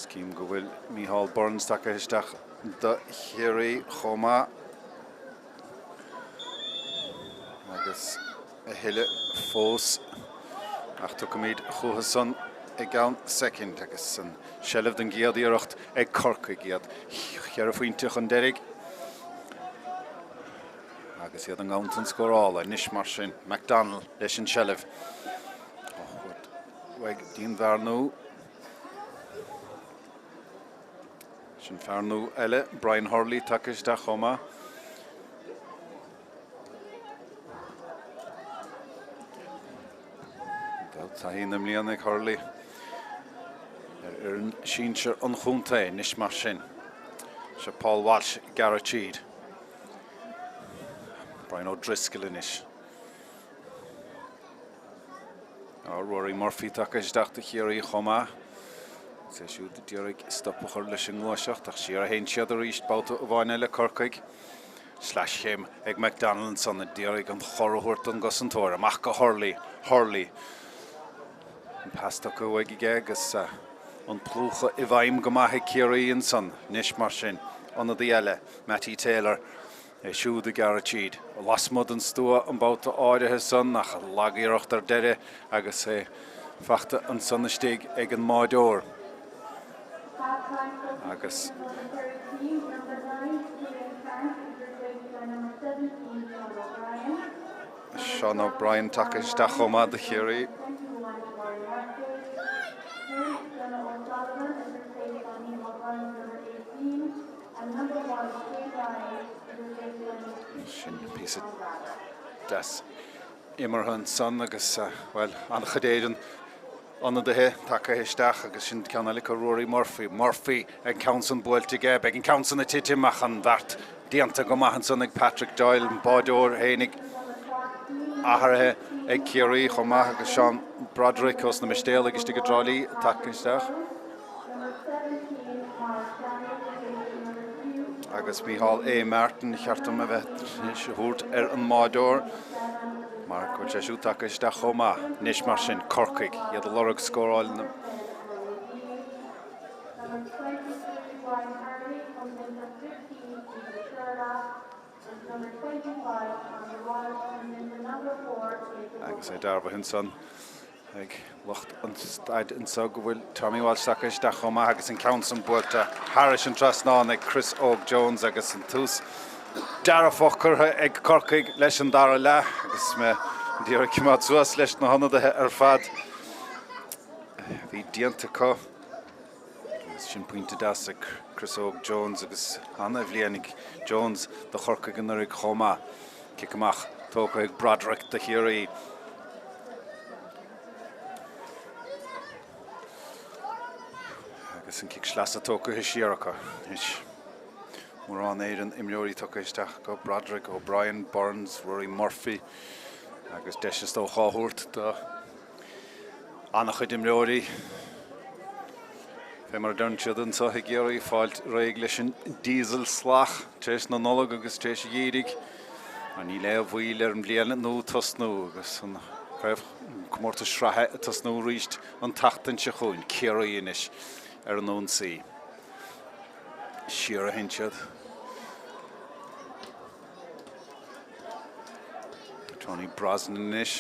Cím go bhfuil Mícheál Burns take histeach de Gearailt chomá agus a thuile fós ach tu go míad chutha son I gan second agus san sellh den giad iirecht ag Corcaigh giad chear a faointe chun deirg agus iad an gáint an scórála níos mar sin McDonald leis an sellh weig dín bhar nó sin fearnú eile Brian Hurley take isteach chomá tá híanam líon ag Hurley an sínsir an chúnta níos mar sin se Paul Walsh Gearailt Brian O'Driscoll inis Rory Murphy take isteach de Ciarraí chomá sé siúd de Gearailt stoppa chur leis an gluaiseach ach siar a héin siad a ríist báta a bhain eile Corcaigh /chéim ag McDonald san na Gearailt an chorúirt an gosantóir amach go Hurley an pasta go ag ige agus an plúcha I bhaim go maithe Ciarraí an san níos mar sin anna dí eile Matty Taylor siúd a Gearailt a lasmod an stúa an báta áirithe san nach a lagíireacht ar deire agus feachta an sonnastíg ag an máideoir agus Sean O'Brien take isteach chomá de Gearailt sin píosa des imirthe san agus well an chadéidir anna de take isteach agus sin ceanna le Rory Murphy ag council buailte geb ag an council na titiach an bhart díanta go maithan san ag Patrick Doyle an báideoir hénig athrathe ag Ciarraí chomá agus Sean Broderick os na mistéal agus go drálaí take isteach agus Mícheál A. Martin cheartm a bheith siúd ar an máideoir mar go sé siúd take isteach chomá níos mar sin Corcaigh iad a lorg scóráil na agus darba hin son ag lucht an Staid an so go bhfuil Tommy Walsh take isteach chomá agus an council buailte Harris an trasnáin ag Chris Óg Jones agus an tús Dara fochcurtha ag Corcaigh leis an dara le agus me díar cimát suas leis na hanadathe ar fad bhí díanta có agus sin puinte das ag Chris Óg Jones agus anna bhlianig Jones de Corcaigh an ag chomá cic amach tóca ag Broderick de Gearailt agus an cic slasa tóca hisíaracha Mórán éireann imreoirí take isteach go Broderick O'Brien Burns Rory Murphy agus deis ó cháthúirt do annach chuid imreoirí fé mar dún siad an sa Gearailt fáilt réig leis an diesel slach téis na nullag agus téis dhéirigh a ní le bhhuiil ar an bliana nó tosnú agus an raibh cummórta srathe a tosnú ríist an tachtain se chuin Ciarraí inis ar an ón sí siar a hinsead Tony Brosnan inis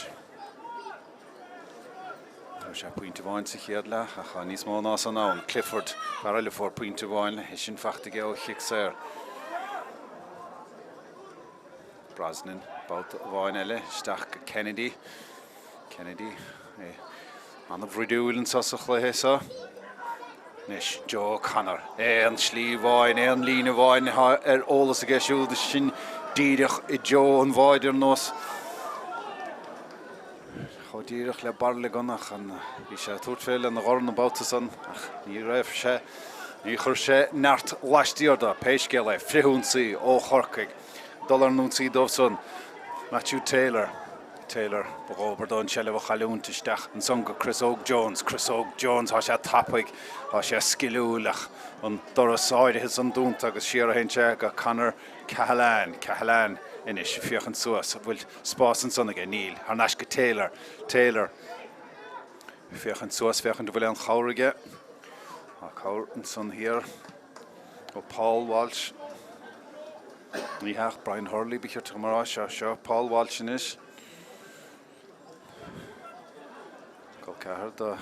tá sé puinte bháin sa chéad le a cha níos mó ná an ann Clifford par eile fór puinte bháin is sin feachtaigh ó chiicséir Brosnan báilta bháin eile isteach go Kennedy anna bhrídúil an sasach le hésa Nis Joe Connor an slí bháin an lína bháin ar ólas a geisiúil sin díirich I Joe an bhaidir nos. Chodíirich le barla gannach an bhí sé tuairtfeil an gharn abátasan ach ní raibh sé ní chur sé neart laistíorda péisce le frithúnsaí ó Corcaigh dul ar núnsaí dómhsan Matthew Taylor bhóbar don se le bh chailúntisteach an son go Chris Óg Jones há sé tappaigh há sé sciúlach an doras áirithe an dúnta agus siar a hénte go Conor Cahalán inis fiochan suas bhfuil spás an son aige níl ar neis go Taylor fiochan suas fiochan do bhfuil an chairige a chair an son hir ó Paul Walsh ní heach Brian Hurley bíchar tamará seo Paul Walsh inis go cehar do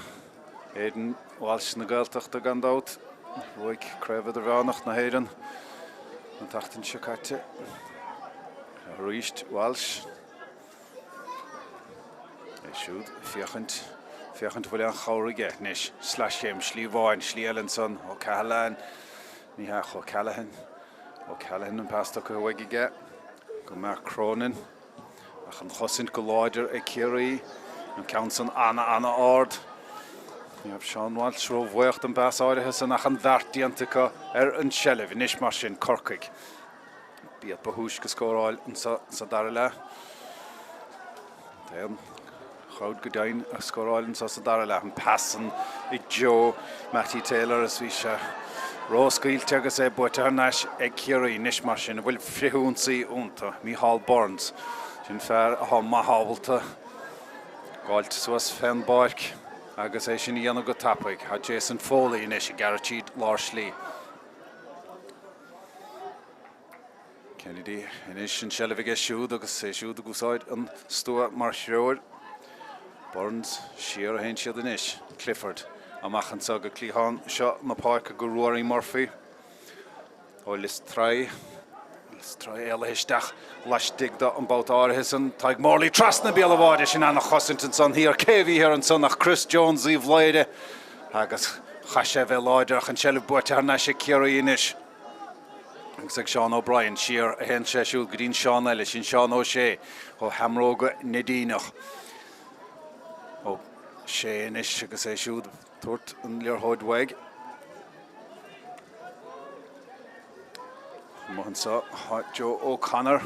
Aidan Walsh na Gaeltachta gandát roiig Craith ar bhánach na héireann an tachtain seo caite Rúist Walsh siúd fiachant bhfuil an chairige níos slaiscéim slí bháin slí Ellenson ó Cahalán ní heach ó Callahan an pasta go bhaigige go mar Cronin ach an chosint go láidir ag Ciarraí an council anna ard ní hab Sean Walsh ro bhuacht an bás áirithe san ach an bhartíanta an selleh níos mar sin Corcaigh Bíad bahúis go scóráil an sa dar le Déan chaud go dain a scóráil an sa dar le an passan I Joe Matty Taylor as bhí se Roscaílte agus é buite ar neis ag Ciarraí níos mar sin bhfuil frithúnsaí únta Micheál Burns sin fearr a há maithabhalta gáilte suas féin báirc agus é sin dhéanamh go tappaigh a Jason Foley inis I Gearailt lár slí Kennedy inis sin sellh ige siúd agus é siúd a gúsáid an stua mar sreoir Burns siar a hain siad inis Clifford amachchan sa go clíán seo na páice go Rory Murphy ó lis trai eile isteach leistigh do an bát áirithe san taig mórlaí trasna béal bháide sin anna chosint an son hir céhí ar an son nach Chris Jones í bhléide agus chaise bheith láideach an sellh buite ar neis Ciarraí inis agus ag Sean O'Brien siar a hen sé siúd go dtín Sean eile sin Sean O'Shea ó Hamróga Nadínach ó sé inis agus é siúd tuairt an leorthóid weig Mohansa Joe O'Connor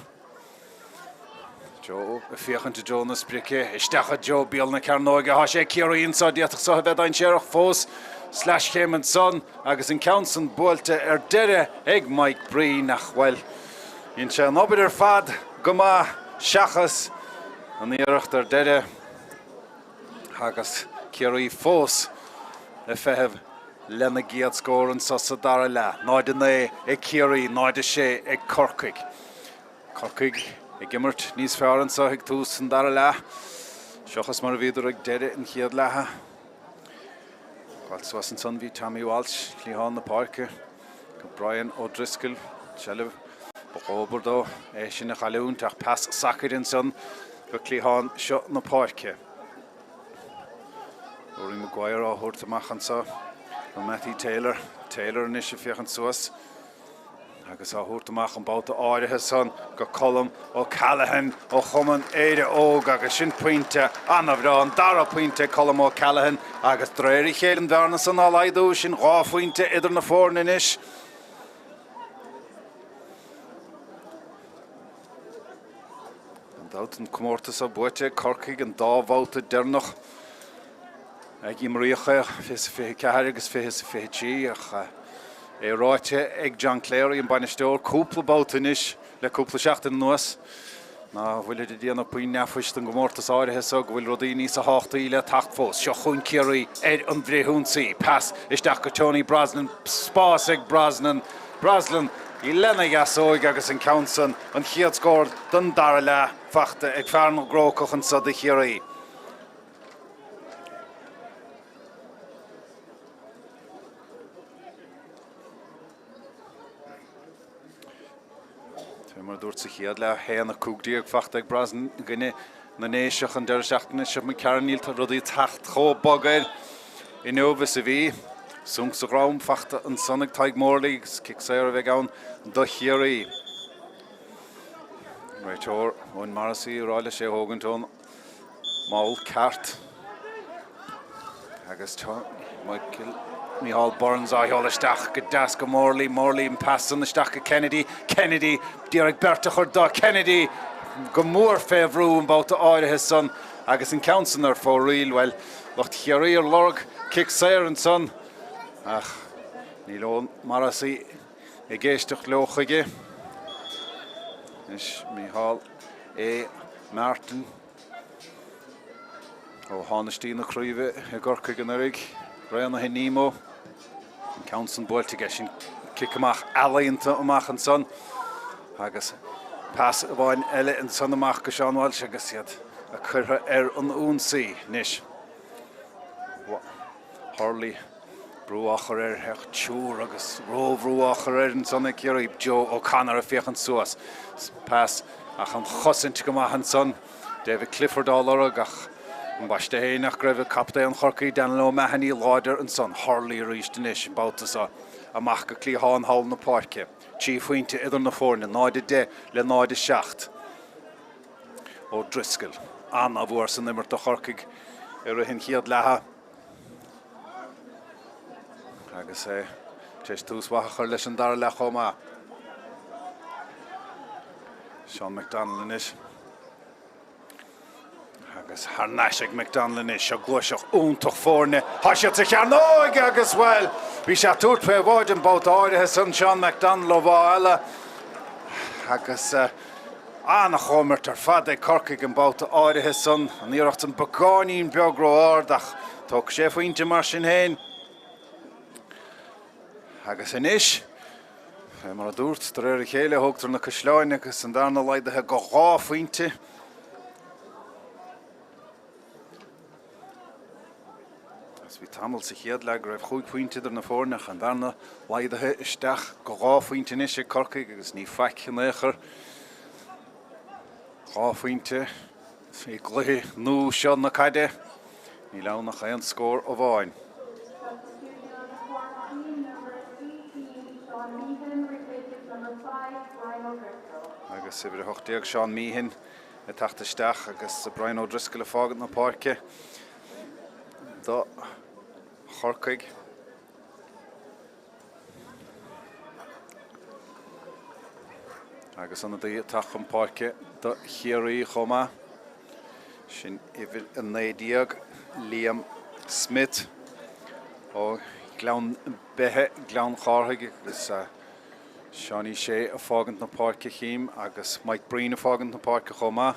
Joe a fiachanta Jonas Bricke isteach a Joe Beal na Carnoige há sé Ciarraí sa diaach sa bheith ein séireach fós /chéim an son agus an council buailte ar deire ag Mike Bree nach bhfuil íon sé an obair ar fad go maith seachas an iirecht ar deire agus Ciarraí fós a feitheamh lena giad scóran sa dara le náide né ag Ciarraí náide sé ag Corcaigh ag immert níos fearan sa ag tús an dara le seochas mar a bhíidir ag deire an chiad lethe Ghail suas an son bhí Tommy Walsh clíán na páirce go Brian O'Driscoll sellh bóbar dó é sin na chailún teach pas sacr an son go clíán seo na páirce Rory Maguire á thuairt amachchan sa go Matty Taylor inis a fiochan suas agus á thuairt amach an báta áirithe san go Colm ó Callahan ó chuman éide óg agus sin puinte anamhrá an dara puinte Colm ó Callahan agus dréirí chéan bhearna san á laidú sin rá puinte idir na fórn inis an dát an comórta sa buite Corcaigh an dábháta dearnach ag imríocha fé ceair agus fé tí ach é ráite ag John Clary an bainisteoir cúpla báta inis le cúpla seachtain nuas ná bhfuil idir déanana puoin neamhaist an gomórtas áirithe so go bhfuil rudaí níos a háchtaí le tacht fós seo chuin Ciarraí an bhréithúnsaí pas isteach go Tony Brosnan spás ag Brosnan í lena gasóig agus an council an chiad scór don dara le fachta ag fearn grócochan sa de Ciarraí mar dúirt sa chiad le héanna cúgdaí ag fachta ag Brosnan gine na néiseach an deir seachtainna seo me cearníil tá rudaí tacht chó bogair in nuamh sa bhí sung sa rám fachta an sonnig taig mórlaí cic saoir a bheith ann do Ciarraí Raitor, one Morrissey, Royal Shea Hoganton, Maul Cart. Agus Michael Mihal Burns I hol stach Gdaska Morley and pass on the stach Kennedy Derek Berta Chorda Kennedy Gomor Fevru and about the oil his son agus in Councillor for real well locht Ciarraí Lorg kick Sathairn son ach Nilon Morrissey Egestach Lochige Ish Mihal Martin O Honesty na Craith a Corcaigh an Erig Ryan na Nemo Council Bolt geshin kick amach Alleinta amach and son agus pass bhain elle and son amach go Sean Walsh agus yet a curra an own nish Harley Bruacher hech chur agus Bruacher and son Kerry Joe O'Connor a fechan suas pass ach an chosint gamach and son David Clifford all oragach Basta hé nach greibh capta an Corcaigh dan lo mehanní láidir an son Harley reached inis about us amach go clíán hall na parke chief fuinte idir na fórne náide de le náide seacht ó Driscoll Anna bhuair san nimmer do Corcaigh a hin chiad letha agus teis túswachar leis an dar le chomá Sean McDonald inis agus Harnashig McDonald is Shaglushach Untoch Forne Hashat Ceannais agus well we shall toot pe word about Áirithe son Sean McDonald of Ala agus Anna Homer tar fad Corcaigh an about Áirithe son an íocht an Bagánín beagro ardach tóg sé faointe mar sin héin agus inis mar a dúirt tar chéile hoogtar na Cashláin agus an darna leidathe go gá faointe We tamil sich hier lag raibh chuig pointe der na fórnach an darna leidathe isteach go gá faointe is Corcaigh agus ní feicin éair gá faointe fé gluthe nó seo na caide ní lenach an scór ó bháin agus sibir hochtaíag Sean Meehan a tacht isteach agus Brian O'Driscoll a fágad na parke do Corcaigh agus an dí tach an parke do Ciarraí chomá sin ifir an néideag Liam Smith ó gleann bethe gleann chárthaigh agus Seaní sé a fágant na parke chím agus Mike Breen a fágant na parke chomá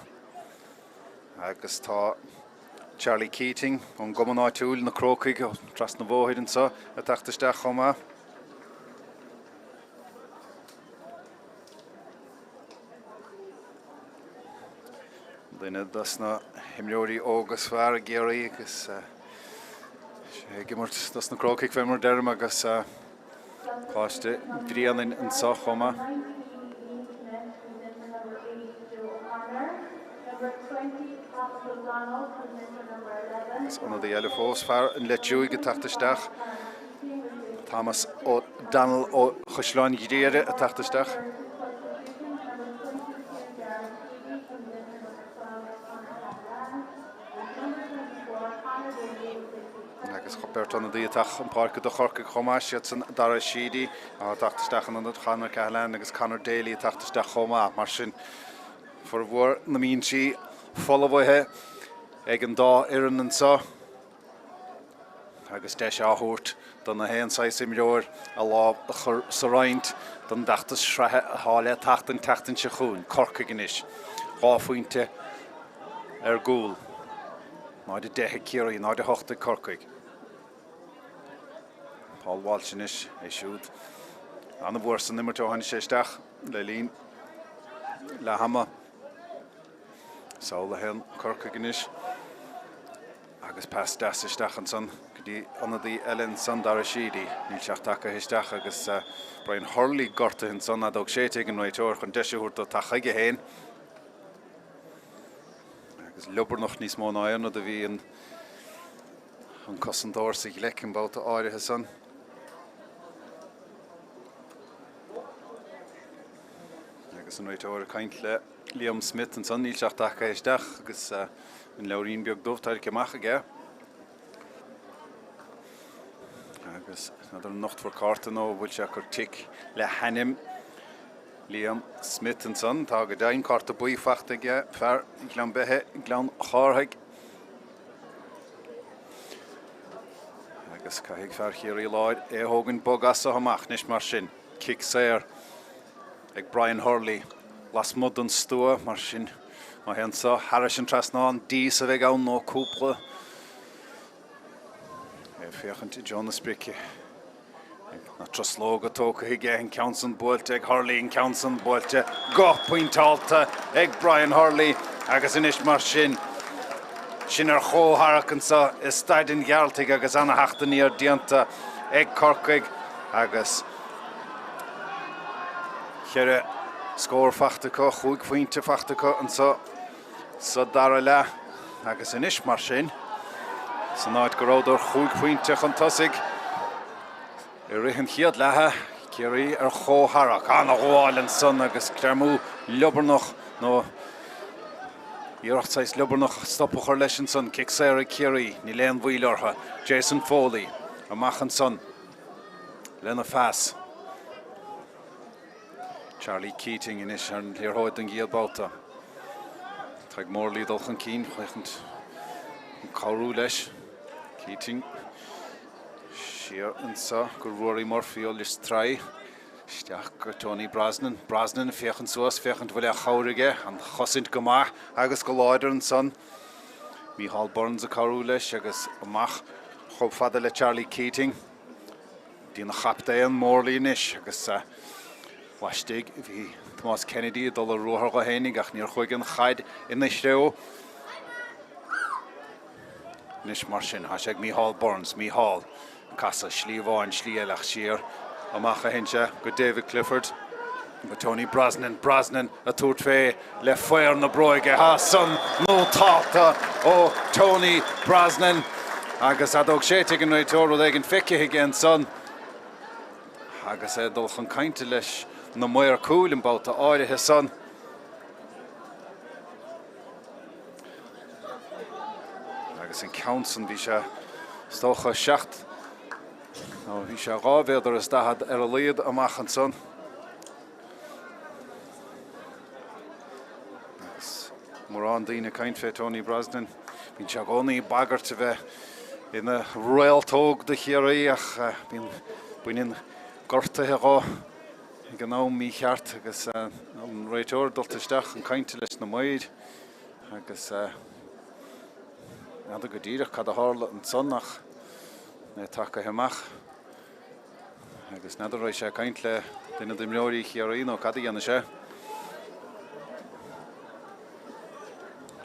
agus tá Charlie Keating on Gomaná túil na Crocaigh tras na bóid an sa a tachtasteach chomá Duine das na himleorí ógus fear a Gearailt agus gimmart das na Crocaigh femar derm agus páiste bhríann an sa chomá One of the yellow force far and let you get the stach. Thomas O'Donnell o Chuslán Gidéire a tacht stach. Agus chopert on the attack and park the Corcaigh Chomá Shitson Dara Sheedy a tacht stach and the Conor Cahalan agus Conor Daly a tacht stach Chomá Marsin for war na mean she follow he Egan dá Airne and sa agus deis áthúirt don na héan sais imreoir a lá a chur sa roint don dachtas sreathe a háile tachtan se chuún Corcaigh inis gá faointe gúil náid a dethe Ciarraí náid a hochta Corcaigh Paul Walsh inis siúd an bhuair san nimmer teochaine sé isteach le lín le hama Saola hen Corcaigh inis agus pas das isteach an son gdí anna dí Ellen san Dara Sheedy níl seach tacha isteach agus Brian Hurley gorta hin son a dóg sé teagin réiteoir chun deisiúirt ó tachaige héin agus lubar noch níos mó na Airne a bhí an cosandóir sig lecin báta áirithe son agus an réiteoir caint le Liam Smith and son níl seach dacha isteach agus an Laurín beag dómhtair ceamach aige. Agus nadidir nocht for carta nó bhfuil se gur tic le hanim Liam Smith and son tá go dain carta buífacht aige fear glan bethe glan chárthaig. Agus caithigh fear Chiarraí láid hógan bogas a hamach nis mar sin kick séir ag Brian Hurley las mud an stua mar sin má hen sa Harrison Trasnán dís a bheith ann nó cúpla féchant Jonas Bricky na troslóga tóca hiige an Counson buailte ag Hurley an Counson buailte go pointáilta ag Brian Hurley agus inis mar sin ar chótharacan sa is Staid in Gearailt agus anna heachtaí ar dianta ag Corcaigh agus Chéire scór fachtacha, chúig faointe fachtacha an sa dara le agus inis mar sin. Sa náid go ráidir chúig faointe chun tosaigh. I rihan chiad lethe, Ciarraí ar chótharaach anna gháil an son agus clearmú leobernach nó Iarachtáis leobernach stoppachar leis an son kick séir Ciarraí ní léon bhuiileortha Jason Foley amach an son lena fas. Charlie Keating inis an léarthóid an gíalbáta. Tá Morley dulchan cín chuichant an cabhrú leis. Keating siar an sa gur Rory Murphy ó lis trai. Steach go Tony Brosnan. Brosnan féchant suas féchant bhfuil a chairige an chosint go maith agus go láidir an son. Micheál Burns a cabhrú leis agus amach chob fada le Charlie Keating. Dína chapta an Morley inis agus Waistig bhí Thomas Kennedy dul a ruthar go hénig ach níor chuig an chaid ina sreo. Nis mar sin haseg Micheál Burns, Micheál casa slíomháin slíalach siar amach a hinse go David Clifford go Tony Brosnan a túirt fé le foiar na broige ha son nó táta ó Tony Brosnan agus adóg sé ag an réitóir ag an feice an son agus dulchan cainte leis na muir cúil an báta áirithe son. Agus an Counson bhí se stócha seacht. Bhí se rábhéidir is dahad ar a líad amach an son. Agus mar an daoine caint fé Tony Brosnan. Bhín se gcónaí bagart a bheith ina réaltóg de Ciarraí ach bhín buinn gortathe rá. Gan ná mí cheart agus an réitóir dultaisteach an cainte leis na muid agus nada go dtíireach cad a hála an sonnach na tacha heamach agus nada roiith sé caint le duine dimreoirí Ciarraí nó cad a dhéana sé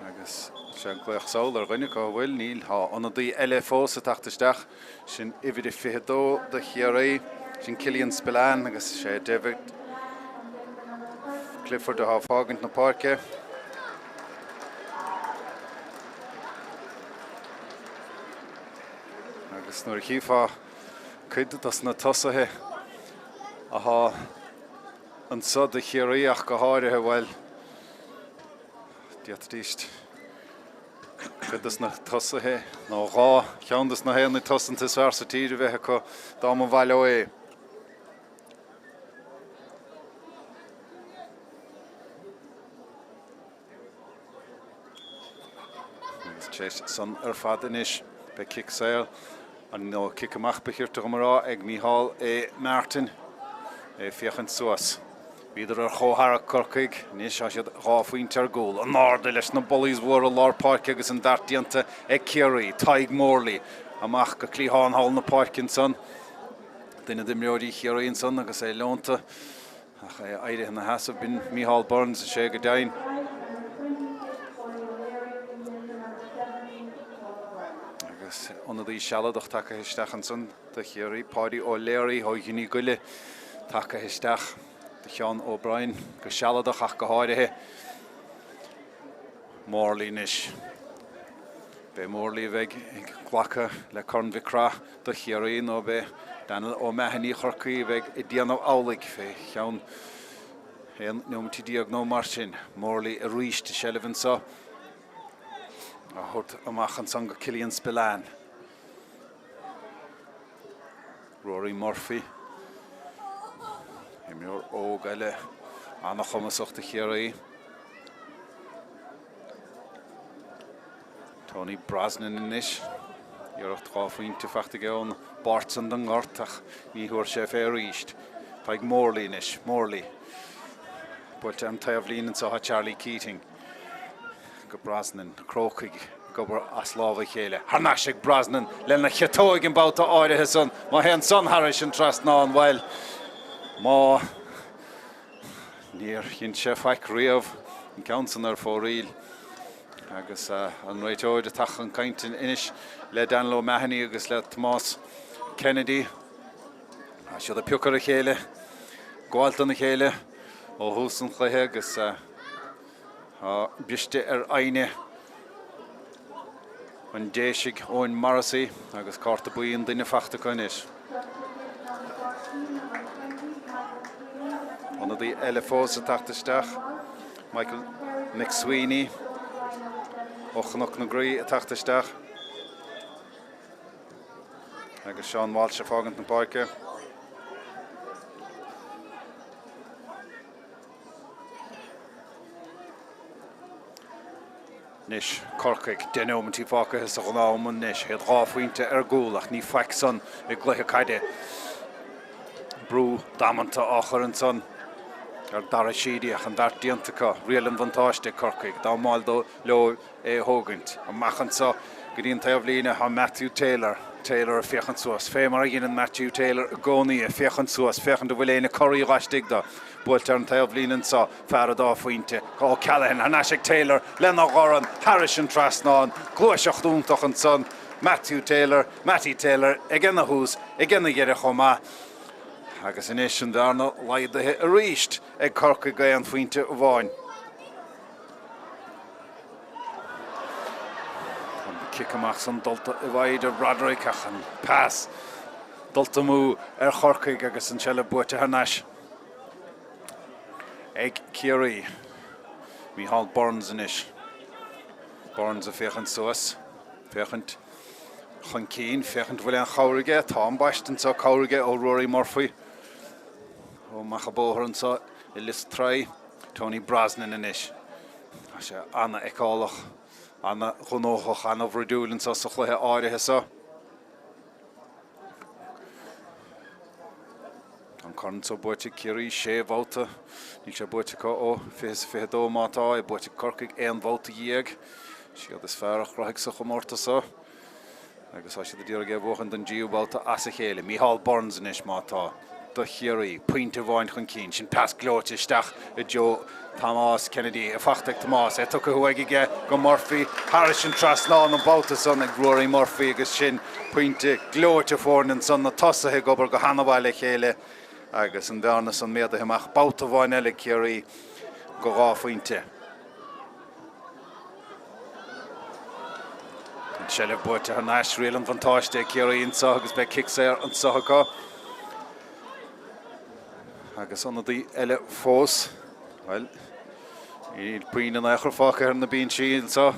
agus sé an gluach saoil ar rinne go bhfuil níl há anadaí eile fós a tachtasteach sin ividir fihedó de Ciarraí sin Cillian Spillane agus sé David Clifford a há fágant na páirce. Agus nuair chiomh cuid as na tosathe a há an sod a Ciarraí ach go háirithe bhfuil diatrist chudas na tosathe nó rá cheandas na héanna tosanta sfar sa tíre bheitthe go dá an bhaile é. Son ar fad inis be kick sail an nó kick amach behirirte go marrá ag Micheál Martin féchant suas. Bhíidir ar chótharaach Corcaigh níos a siad ráfuointe ar gúil an náda leis na bolís mhór a lár páirce agus an dartíanta ag Ciarraí, Taig Morley amach go clíháin hall na páircin son. Duine dimreoirí Ciarraí son agus leonta ach éirithe na hasamh bin Micheál Burns a sé go dain. Anadaí sealadach take histeach an son de Ciarraí Páidí ó Léirí ó ghinní guile take histeach de Sean O'Brien go sealadach ach go háirithe Morley nis. Be Morley bheith ag ghlacha le corn bhicrá de Ciarraí nó be Daniel ó mehanní Corcaigh bheith I dtíanamh álaigh fé cheann Hen nuamtí diag nó mar sin, mórlaí a ríist seileann sa. A thuirt amach an son go Cillian Spillane. Rory Murphy. Imir óg eile anna chumasachta Ciarraí. Tony Brosnan inis. Iarracht gáfaointe feachta gán Bartsan den ngortach ní thuair sé fé ríist. Taig Morley inis, Morley. But an taobhlín sa ha Charlie Keating. Go Brosnan, Crochaigh, gobar aslava chéile. Harnashig Brosnan, lena chetóig in bauta áirithe son. Má hen son Harris an Trasnáin weil. Má níor chin sé faic riamh an counsan ar fóríl. Agus an réiteoid a tachan caintin inis le Danlo Mahony agus le Tomás Kennedy. Siad a piúcar a chéile, gáiltan a chéile, ó húsan chluithe agus biste ar aine an déisig óin Morrissey agus carta buíon duine feachta coinis. Anna dí eile fós a tachtasteach, Michael McSweeney, ochnach na grí a tachtasteach. Agus Sean Walsh a fágant na parke. Nis Corcaigh denómantí fáca is a gnáman nis head ráfuinte ar gúlach ní feic son i gluthe caide brú damanta áchar an son ar dara síideach an dar diantacha rial an vantáiste Corcaigh dá máil dó leo é hógant a machan sa go dtíon taobhlíne ha Matthew Taylor a fiechan suas fé mar gin an Matthew Taylor a gcónaí a fiechan suas fechan do bhfuil éine choirí ráistig da built ar an taobhlín sa fear dá faointe Ó Callahan Harnashig Taylor lena ghoran Harris an Trasnáin Cluiseach dúntaach an son Matty Taylor ag na hús ag na gheire chomá agus inis an darna laidathe a ríist ag Corcaigh an faointe a bháin. Kick amach san dulta I bhaid a Roderick ach an pass dulta mú ar Corcaigh agus an seile buaite Harnais. Ag Ciarraí, Mícheál Burns inis. Burns a féchant suas, féchant chun cín, féchant bhfuil an chairige, tá an baistan sa chairige ó Rory Murphy. Ó Machabóthar an sa I list trai, Tony Brosnan inis. Tá sé anna ecálach, anna ghonóchach, anna bhreidúlan sa chluthe áirithe sa. An carn so buite Ciarraí sé bhóta, ní sé buite ó fé dó mátá I buite Corcaigh éon bhóta dhéag, siad is fearach raigh sa chomórta sa. Agus á siad a dtíor a bhchan den díú bhóta as a chéile, Mícheál Burns inis mátá, do Ciarraí, puinte bháin chun cín, sin pas glóte isteach I Joe Tomás Kennedy, a fachtag Tomás, tu go huaigige go Murphy, Harris an Trasnáin an bhóta son ag Rory Murphy agus sin puinte glóte fórn an son na tosathe gobar go hanabhaile chéile. Agus an darna san méad a himach bauta bháin eile Ciarraí go ráfuinte. An seileh buaite Harnais rial an vantáiste Ciarraí an sa agus be kicksair an sathachá. Agus anna dí eile fós, well, I puin an éachar fácha ar na bíon sí an sa.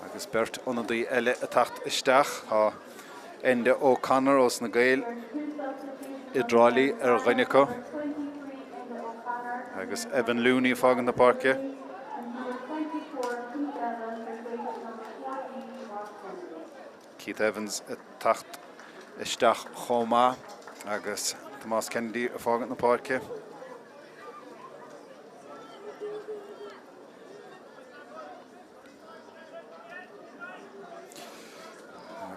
Agus bert anna dí eile a tacht isteach, ha Ende O'Connor os na Gael Idrálaí ar Ghinico agus Evan Looney fágan na parke. Keith Evans a tacht isteach chomá agus Tomás Kennedy a fágan na parke.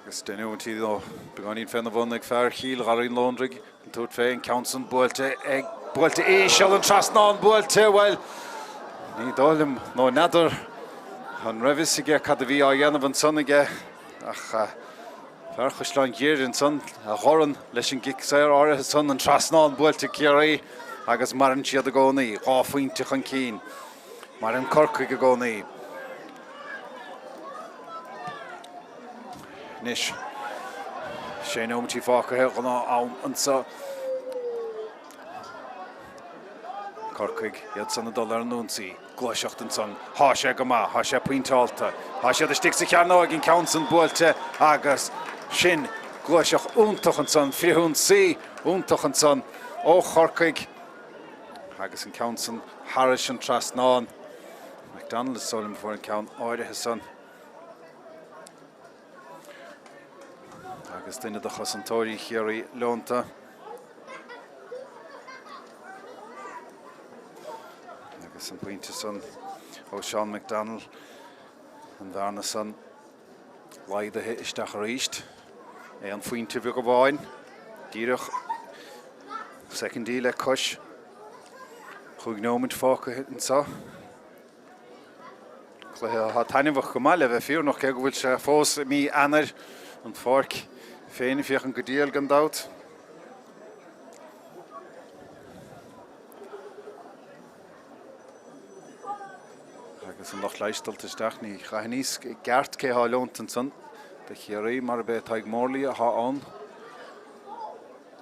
Agus denúintí dó beganín fenna bhn ag fear Chill Ghairrín Lóndraig an túirt féin Counson buailte Seall an Trasnáin buailte weil ní dóilm nó nadidir an raibhis ige cad a bhí á dhéanamh an son ige ach fear chuisleán géir an son a ghoran leis an gicsair áirithe son an Trasnáin buailte Ciarraí agus mar an siad a gcónaí ráfuointe chun cín mar an Corcaigh a gcónaí. Nis sé nómtí fácathe gná an sa Corcaigh iad san na dul ar núnsaí Gluiseacht an son há sé go maith há sé pointáilta há sé de stig sa Ceannais gin count an buailte agus sin Gluiseach úntach an son fiún sí úntach an son ó Corcaigh agus an count an Harris an Trasnáin McDonald is solim for an count áide his son agus duine de chasantóirí Ciarraí leonta agus an pointe son ó Sean McDonald an bharna son laidathe isteach a ríist an pointe bhí go bháin díreach secondí le cois chuig nómid fáca an sa Cluiche há tainmhach go maith le bheith fiú nach go bhfuil sé fós mí anar an fárc féin fioch an go díal gan dát agus an nach leistalta isteach ní chaith níos ceart cé há leont an son de Ciarraí mar be taig Mórlaí a há an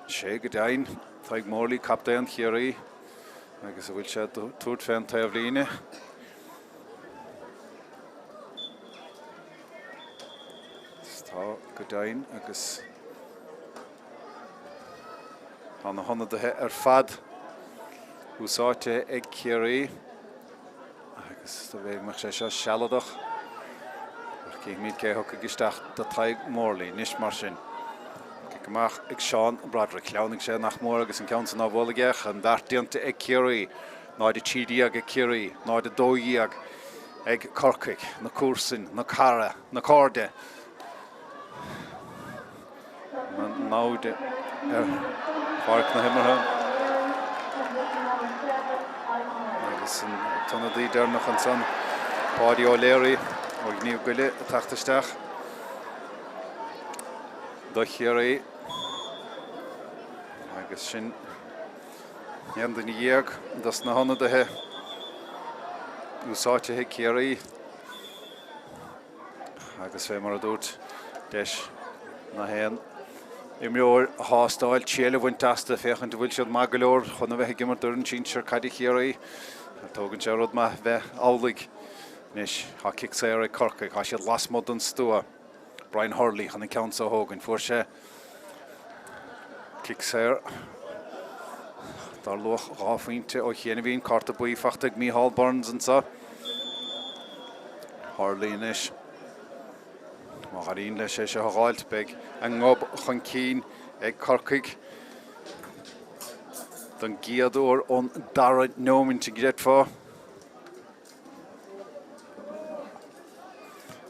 sé go dain taig Mórlaí captéan Ciarraí agus a bhfuil sé túirt féin taobh líne tá go dain agus an honnadathe ar fad úsáte ag Ciarraí agus tá bheith mar sé seo sealadach ach cé míad cé thuca gisteach de taig Mórlaí níos mar sin Gymach ag Sean Bradra cleannig sé nach mór agus an count an ábholaigh an dartíanta ag Ciarraí náid a tídaíag ag Ciarraí náid a dóíag ag Corcaigh na cuasain na cara na códe na náide ar parc na himmartha agus an tonadí dearnach an son Páidí ó Léirí ó gníomh goile a tachtasteach do Ciarraí agus sin neandan dhéag das na honnadathe úsáte ag Ciarraí agus fé mar a dúirt deis na héan I mbeor hástáil tíle bhaintasta féchan do bhfuil siad má go leor chuna bheith gimmar dúr an tínsir cadí Ciarraí tógann sé rud má bheith álaigh níos há cic sé ar Corcaigh há siad lasmod an stúa Brian Hurley chun an count a hógann fuair sé cic sé dar luach ráfaointe ó chéanamhíon carta buífachta ag Mícheál Burns an sa Hurley níos Marín leis sé se háilt beag an ngob chun cín ag Corcaigh don giadúr ón dara nóminn te gréit fá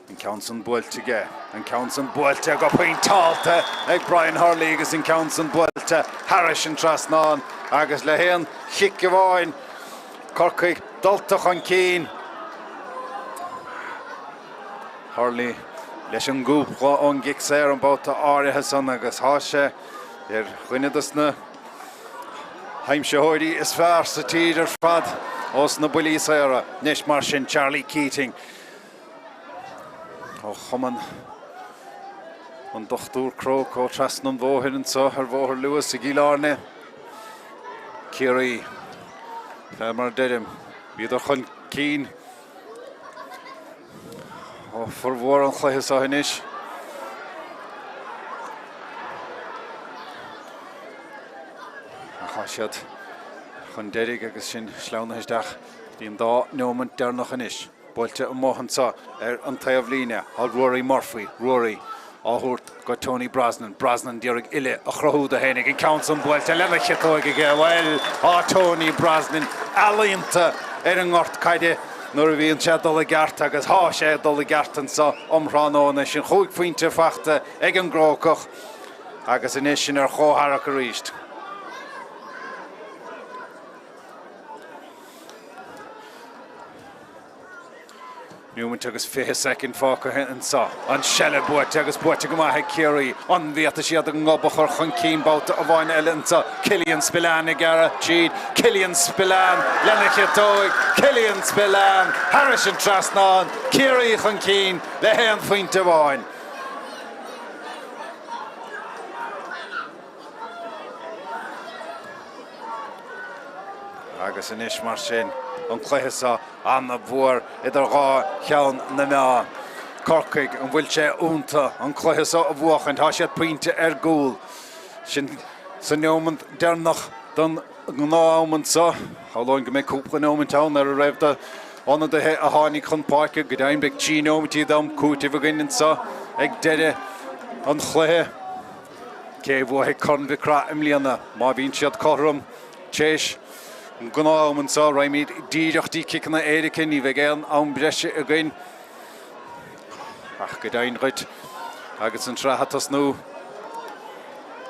an count an buailte ge an count an buailte go pointáilta ag Brian Hurley agus an count an buailte Harris an Trasnáin agus le héan chic go bháin Corcaigh dulta chun cín Hurley leis an gúpla ón gic séir an bóta áirithe san agus há sé ar chuineadas na heimseóirí is fearr sa tíad ar fad os na builí séire níos mar sin Charlie Keating ó chuman an dochtúr Croke ó Trasnan bmhóthir an sa ar bmhóthir Lewis i gcíll Airne Ciarraí fe mar deidim bhíad chun cín ó formhór an chluiche sa inis a chá siad chun deirig agus sin sleanna isteach bhíon dá nómant dearnach inis buailte an móthan sa ar an taobh líne á Rory Murphy Rory áthúirt go Tony Brosnan deireadh ile a chruthú a hénig an count an buailte lena cheatóige ge bhfuil á Tony Brosnan alínta ar an ngort caide nuair a bhíonn sé dul i gceart agus há sé dul i gceart an sa omránóna sin chuig faointe feachta ag an grócach agus inis sin ar chóthach a ríist. Newman agus 5 second fáca an sa an selle buailte agus buailte go maithe Ciarraí an bhíata siad an ngobachar chun cín báta a bhain eile an sa Cillian Spillane i gara tíd Cillian Spillane lena cheatóig Cillian Spillane Harris an Trasnáin Ciarraí chun cín le héan faointe bháin agus in ish mar sin an Cluiche an na bhuair idir gá cheann na mea. Corcaigh an bhfuil sé únta an Cluiche a bhuachant tá sé pointe gúil. Sin san neomant dernach don gnámant sa. Háláin go méid cúpla neomant tán ar a raibh anna de a hánig chun páice go dain beag tí neomatí dam cúti bhaginn sa ag deire an Cluiche. Cé bhuathe chun bhí Craith im líana má bhíonn siad chorm téis an gnámant sa raimid díireachtaí cicna éirice ní bheith an breise a gin. Ach go dain roit agus an tráthtas nó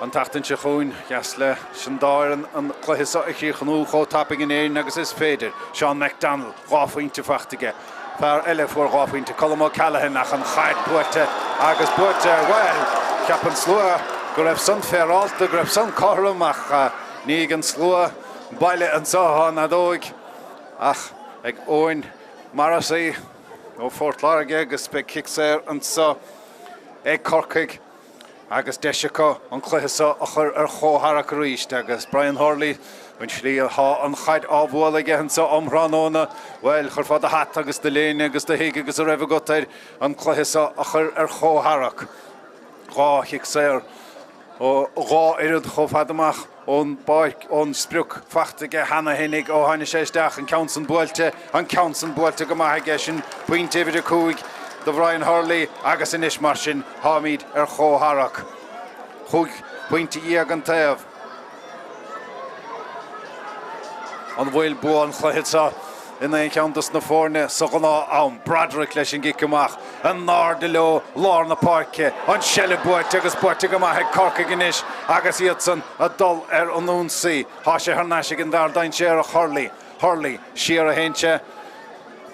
an tachtain se chuin gas le sin dáiran an Cluiche a chiochanú chó tapping in Airne agus is féidir Sean McDonald gáfaointe fachtaige fear eile fuair gáfaointe Colm Callahan nach an chaid buirte agus buirte well ceapan slua go raibh san féarálta go raibh san chorm ach ní an slua baile an sáhan a dóig ach ag óin marasaí ó Fort Large agus be kickséir an sa ag Corcaigh agus deisiacha an Cluiche a chur ar chóthach ríist agus Brian Hurley when slí an chaid ábhuail ige an sa omránóna well chur fad a hat agus de léine agus de hiige agus a raibh gotair an Cluiche a chur ar chóthach gá kickséir ó gá irid chomhfadamach ón baik ón sprúk fachtaige hana hinnig ó haine séisteach an Council buailte go maithe sin pointe idir cúig de Brian Hurley agus in ish mar sin hámid ar chóthach. Chúig pointe íag an taobh. An bhfuil bu an Cluiche in ein countess na fórne so gná an Bradrick leis an gicamach an náir de leo lár na parke an selle buirte agus buirte go maithe Corcaigh in ish agus iad san a dul ar an únsaí há sé thnáise an dar dain sé a Hurley siar a héintse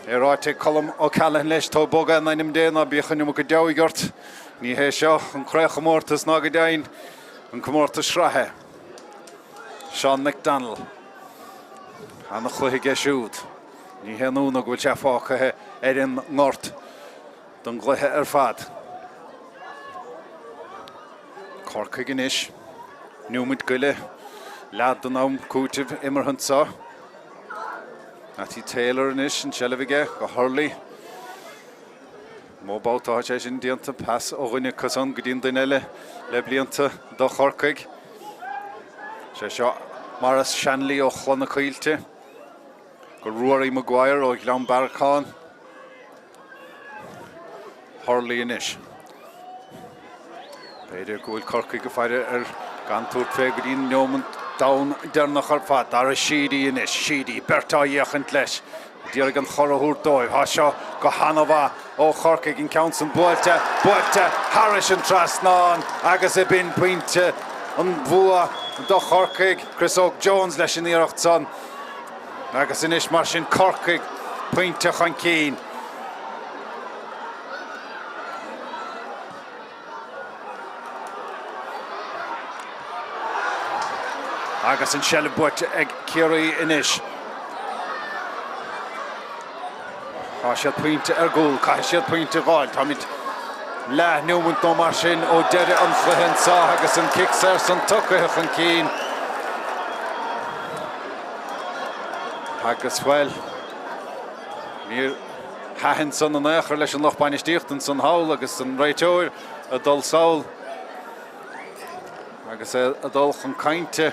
ráite Colm Callahan leis tó boga an ainim déna bíchan go deigart ní hé seo an Craith mórtas ná go dain an comórtas srathe Sean McDonald an na Cluiche geisiúd ní henúna go bhfuil sé fácathe ar an ngort don Cluiche ar fad. Corcaigh in ish nuamid goile lead don am cútibh imar hansa Natty Taylor in ish an sellevige go Hurley móbáta sé sin díanta pass ó rinne casan go dtíon daile le blianta do Corcaigh sé seo maras Shanley ó chlanna caoilte go Rory Maguire ó Glan Barcán Hurley in ish beidir go bhfuil Corcaigh go fáidir ar gan túirt fé go dtíon neomant down dernach ar fad ar a Sheedy in ish Sheedy bertá dhéachant leis díar an chorthúr dóibh há seo go hanamha ó Corcaigh in Council buailte Harris an trasnáin agus i bin pointe an bhua do Corcaigh Chris Oak Jones leis an íireacht san agus in ish mar sin Corcaigh pointe chan cín. Agus an selle buirte ag Ciarraí in ish. Tá siad pointe gúil, cai siad pointe gáil. Tá mid le nuamant nó mar sin ó deire an Cluiche sa agus an kickséir san tucaithe an cín. Agus well níor haithinn san an éachar leis an lochbainistíocht san haul agus an réiteoir a dul saoil agus a dul chun cainte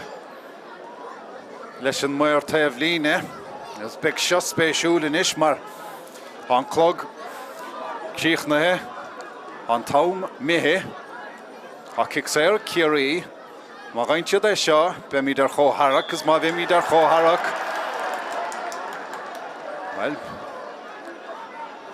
leis an muir taobh líne agus beag seo spéisiúil in ish mar an clog cíochnathe an tom Mhic a kickséir Ciarraí má gainte é seo be míad ar chóthach agus má bhí míad ar chóthach well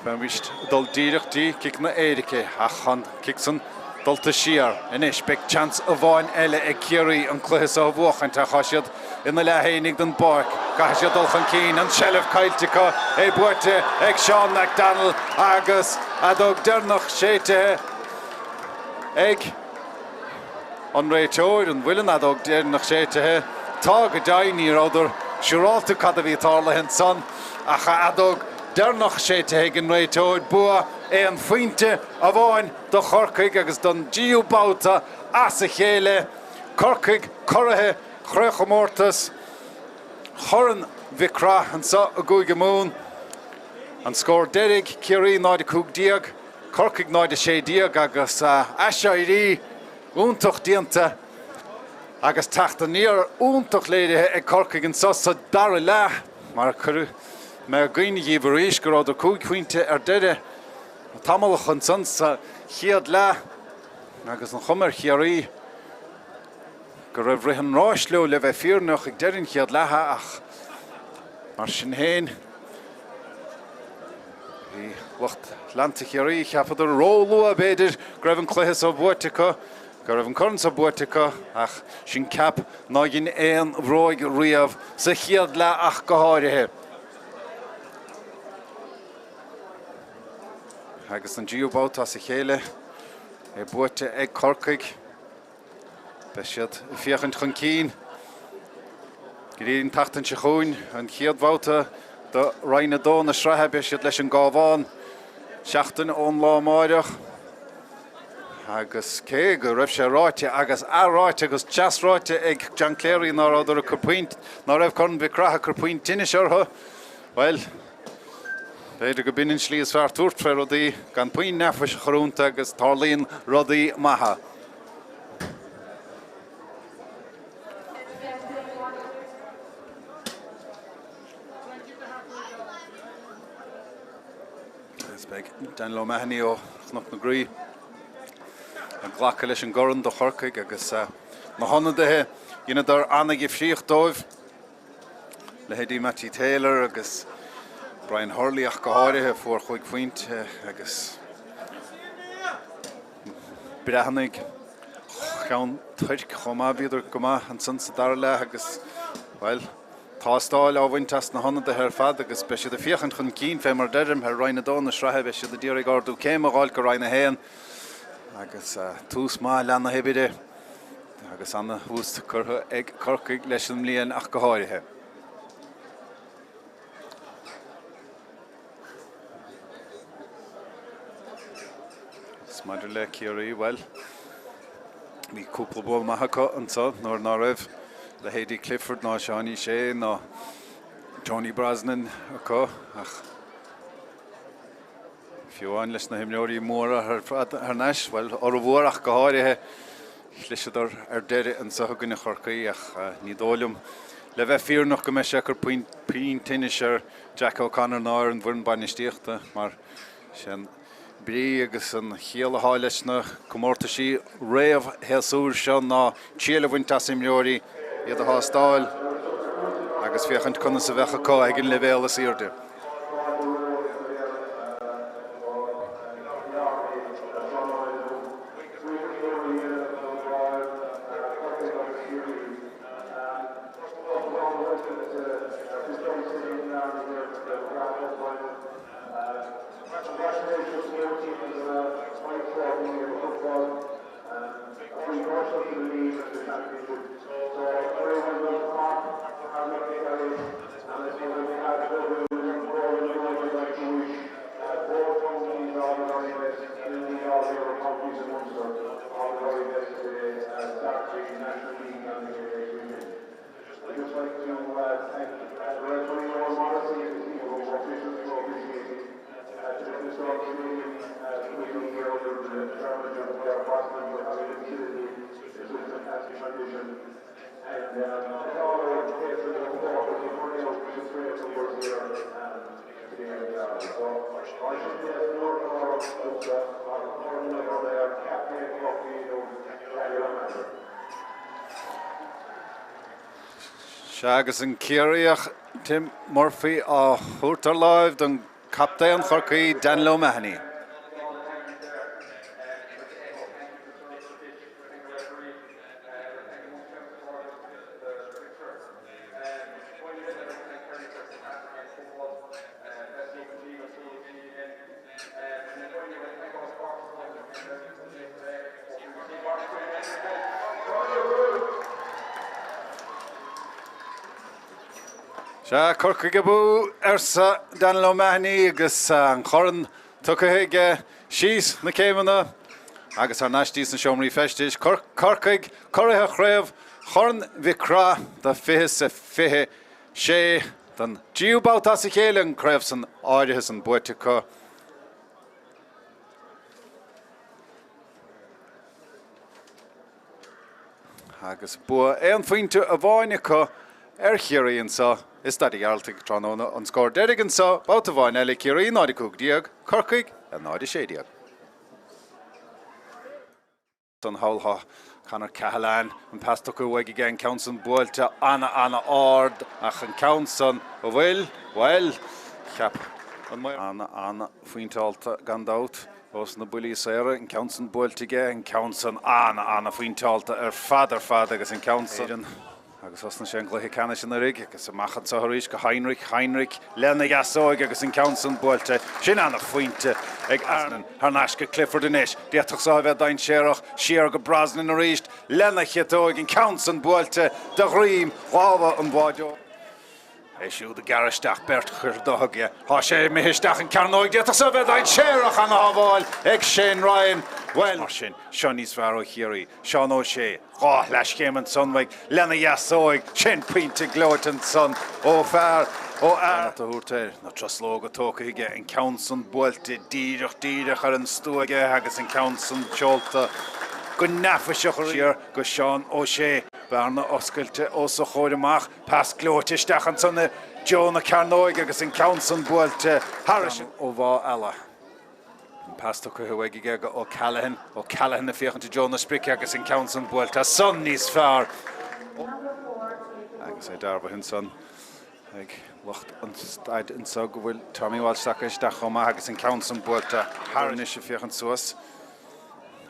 Bemist dul díireachtaí kick na éirice ach an kick san dulta siar in ish beag chance a bháin eile ag Ciarraí an Cluiche a bhuachant a chaisiad ina lehénig den bark gaisiad dul chan cín an sellef cailtecha é buirte ag Sean McDonald agus a dog dernach séitethe ag an réiteoir an bhuilean a dog dernach séitethe tá go daoine ráidir siúrálta cad a bhí tála hen san a dog dernach séitethe an réiteoir bua é an faointe a bháin do Corcaigh agus don giúbáta as a chéile Corcaigh corrathe chreach mórtas choran Mhic and so a good moon. And score Derek, Ciarraí náid a cúg diag, Corcaigh náid a sé diag agus Ciarraí úntach dianta agus Tráchtaire úntach léide ag Corcaigh an so dar le mar curú me gine gíomh go rád a cúg chuinte deire tamálach an son sa chiad le agus an chumar Ciarraí go raibh rihan ráislú le bheith fíornach ag deireann chiad lethe ach mar sin héin í lucht lanta Ciarraí cheapad ar rólú a beidir go raibh an cluiche ó buirteacha go raibh an corn sa buirteacha ach sin cap ná gin éon bhróig riamh sa chiad le ach go háirithe. Agus an giúbáta sa chéile é buirte ag Corcaigh be siad fiochan chun cín Gríonn tachtain se chuin an chiadbháta do roinne dó na srathe be siad leis an gábháin seachtain ón lá máireach agus cé go raibh sé ráite agus áráite agus teasráite ag John Kerry ná ráidir a curpuint ná raibh chun be cratha curpuint tinine seortha well beidir go binin slí is fear túirt fe rudaí gan puin nefis chorúnta agus tarlíonn rudaí maithe. Dan lo mehani o chnach na grí an ghlacha leis an goran do Corcaigh agus na honna dethe dhéana dar anna gibh síoch dóibh le héadí Matty Taylor agus Brian Hurley ach go háirithe fuair chuig faointe agus brehannig cheann tuirc chomá bíidir go maith an san sa dar le agus well tá stáil áhaintas na honna de fad agus be siad a fiochan chun cín fé mar deirim ar roinne dó na srathe be siad a ddíor ag ardú céim a gháil go roinne héan agus tús má leanna hebide agus anna húst curtha ag Corcaigh leis an mbliain ach go háirithe. Smaidre le Ciarraí well ní cúpla ból maithacha an so nóir ná raibh le Héadí Clifford ná Seánaí sé ná Johnny Brosnan acu ach fiúáin leis na himneoirí móra ar neis well ar a bhuair ach go háirithe chliseadar ar deire an sa gine Corcaigh ach ní dóilm le bheith fíornach go meise gur puin tinnis ar Jack O'Connor náir an bhuireann bainisteachta mar sin brí agus an chéal a leis na comórta sí réamh heasúr seo ná tíal a bhaintas imneoirí iad a hástáil agus fiachant chuna sa bhecha có ag an levéal a síordir. Agus an Ciarraíach Tim Murphy á thuirtar láimh don captaen Corcaigh Dan O'Mahony. Corcaigh bú sa Dan O'Mahony agus an choran tucha síos na céimena agus ar náistí san seomraí festis Corcaigh choirithe chréibh choran Mhic de fihe sa fihe sé Dan Giobalt as ich Helen Crefson Ardes and Boetica. Agus bua ein finte a bhainnecha Ciarraí and sa is that Gearailt Tráchtaire on score Derrigan sa about a bhain ele Ciarraí nádi cúg diag Corcaigh and nádi sé diag. Son hálha Conor Cahalán and past go weg again Council Builta Anna Ord ach an Council well cap on my Anna Fuintalta gandout was na bully Sarah and Council Builta again Council Anna Fuintalta father gas in Council agus os na sin gluthe Ceannais in rig agus machchan Sathairn go Heinrich lena gasóig agus in Council Builta sin anna Fuinte ag Airne Harnashka Clifford in ish diatach sa bheith dain séireach siar go Brasnan a ríist lena chetóig in Council Builta de Ghríim Ghava an báideó Siú de Gearaisteach Bert chuirdágia há sé mihisteach an Ceannais diatach sa bheith dain séireach an hábháil ag Shane Ryan well mar sin Seannais fear ó Ciarraí Sean O'Shea leis céim son lena jasóig sin puinte glóit an son ó fear ó Airne a thuirteir na troslóga tócaige in Council Builta díreach ar an stúige agus in Council Teolta go nafaseach ar go Sean O'Shea Barna oscailte ó sa chóireamach pas glóitisteach an son Jonah Carnoig agus in Council Builta Harris ó bhá eile Pastor Corcaigh ó Callahan na fiochan to Jonah Sprick agus in Council Builta son níos fearr agus é darba hin son ag lucht an Staid in so go bhfuil Tommy Walsh sacaisteach chomá agus in Council Builta Airne is fiochan suas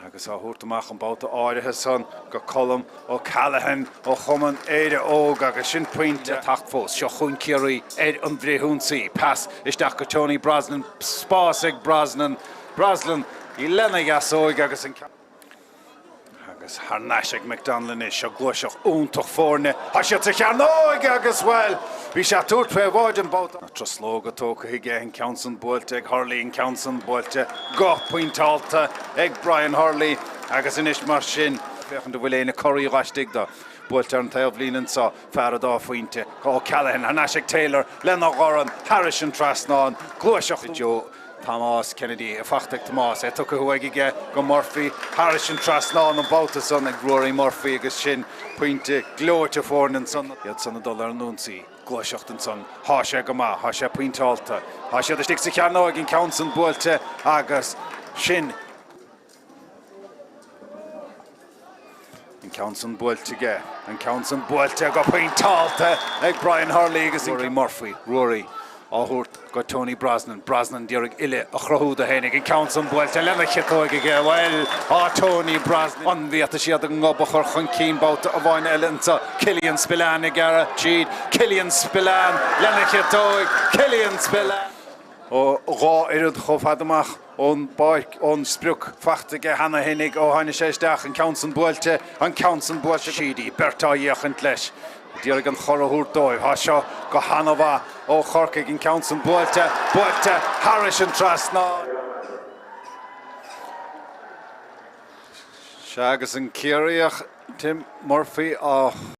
agus á thuirtamach an báta áirithe son go colm ó Callahan ó chuman éire óg agus sin puinte tacht fós seo chun Ciarraí an bhréithúnsaí pas isteach go Tony Brosnan spás ag Brosnan I lena gasóig agus in agus Harnais ag McDonlan is seo gluiseach úntaach fórne a sé te Ceannais agus well bhí sé túirt fé bháid an báta na troslóga tócaigh in Council Builta ag Hurley in Council Builta go puintalta ag Brian Hurley agus inis mar sin fechan do bhfuil éna choirí ghastig do Builta an taobhlíonn sa fear dá faointe ó Callahan Harnais ag Taylor lena ghoran Harris an Trasnán gluiseach Joe Thomas Kennedy a fachtach Thomas took a huaigige go Murphy Harris an Trasnán an báta son ag Rory Murphy agus sin puinte glóite fórnan son iad son a dul ar núnsaí gluiseacht an son há sé go má há sé puinteálta há sé de stig sa Ceannais in Council Builta agus sin in Council Builta an Council Builta go puinteálta ag Brian Hurley agus Rory Murphy Rory áthúirt go Tony Brosnan deireadh ile a chrothúda hénig in Council Builta lena chetóige well Tony Brosnan an bhíata siad an ngobachar chun cín báta a bhain eilenta Cillian Spillane i gara tíd Cillian Spillane lena chetóig Cillian Spillane ó rá irid chomhfadamach ón baich ón sprúk fachtaige hana hinnig ó haine séisteach an Council Builta siadí bertá dhéachant leis Deireadh an chorthúr dóibh há seo go hanamha ó Corcaigh in Council Builta Harris an Trasnán se agus an Ciarraíach Tim Murphy á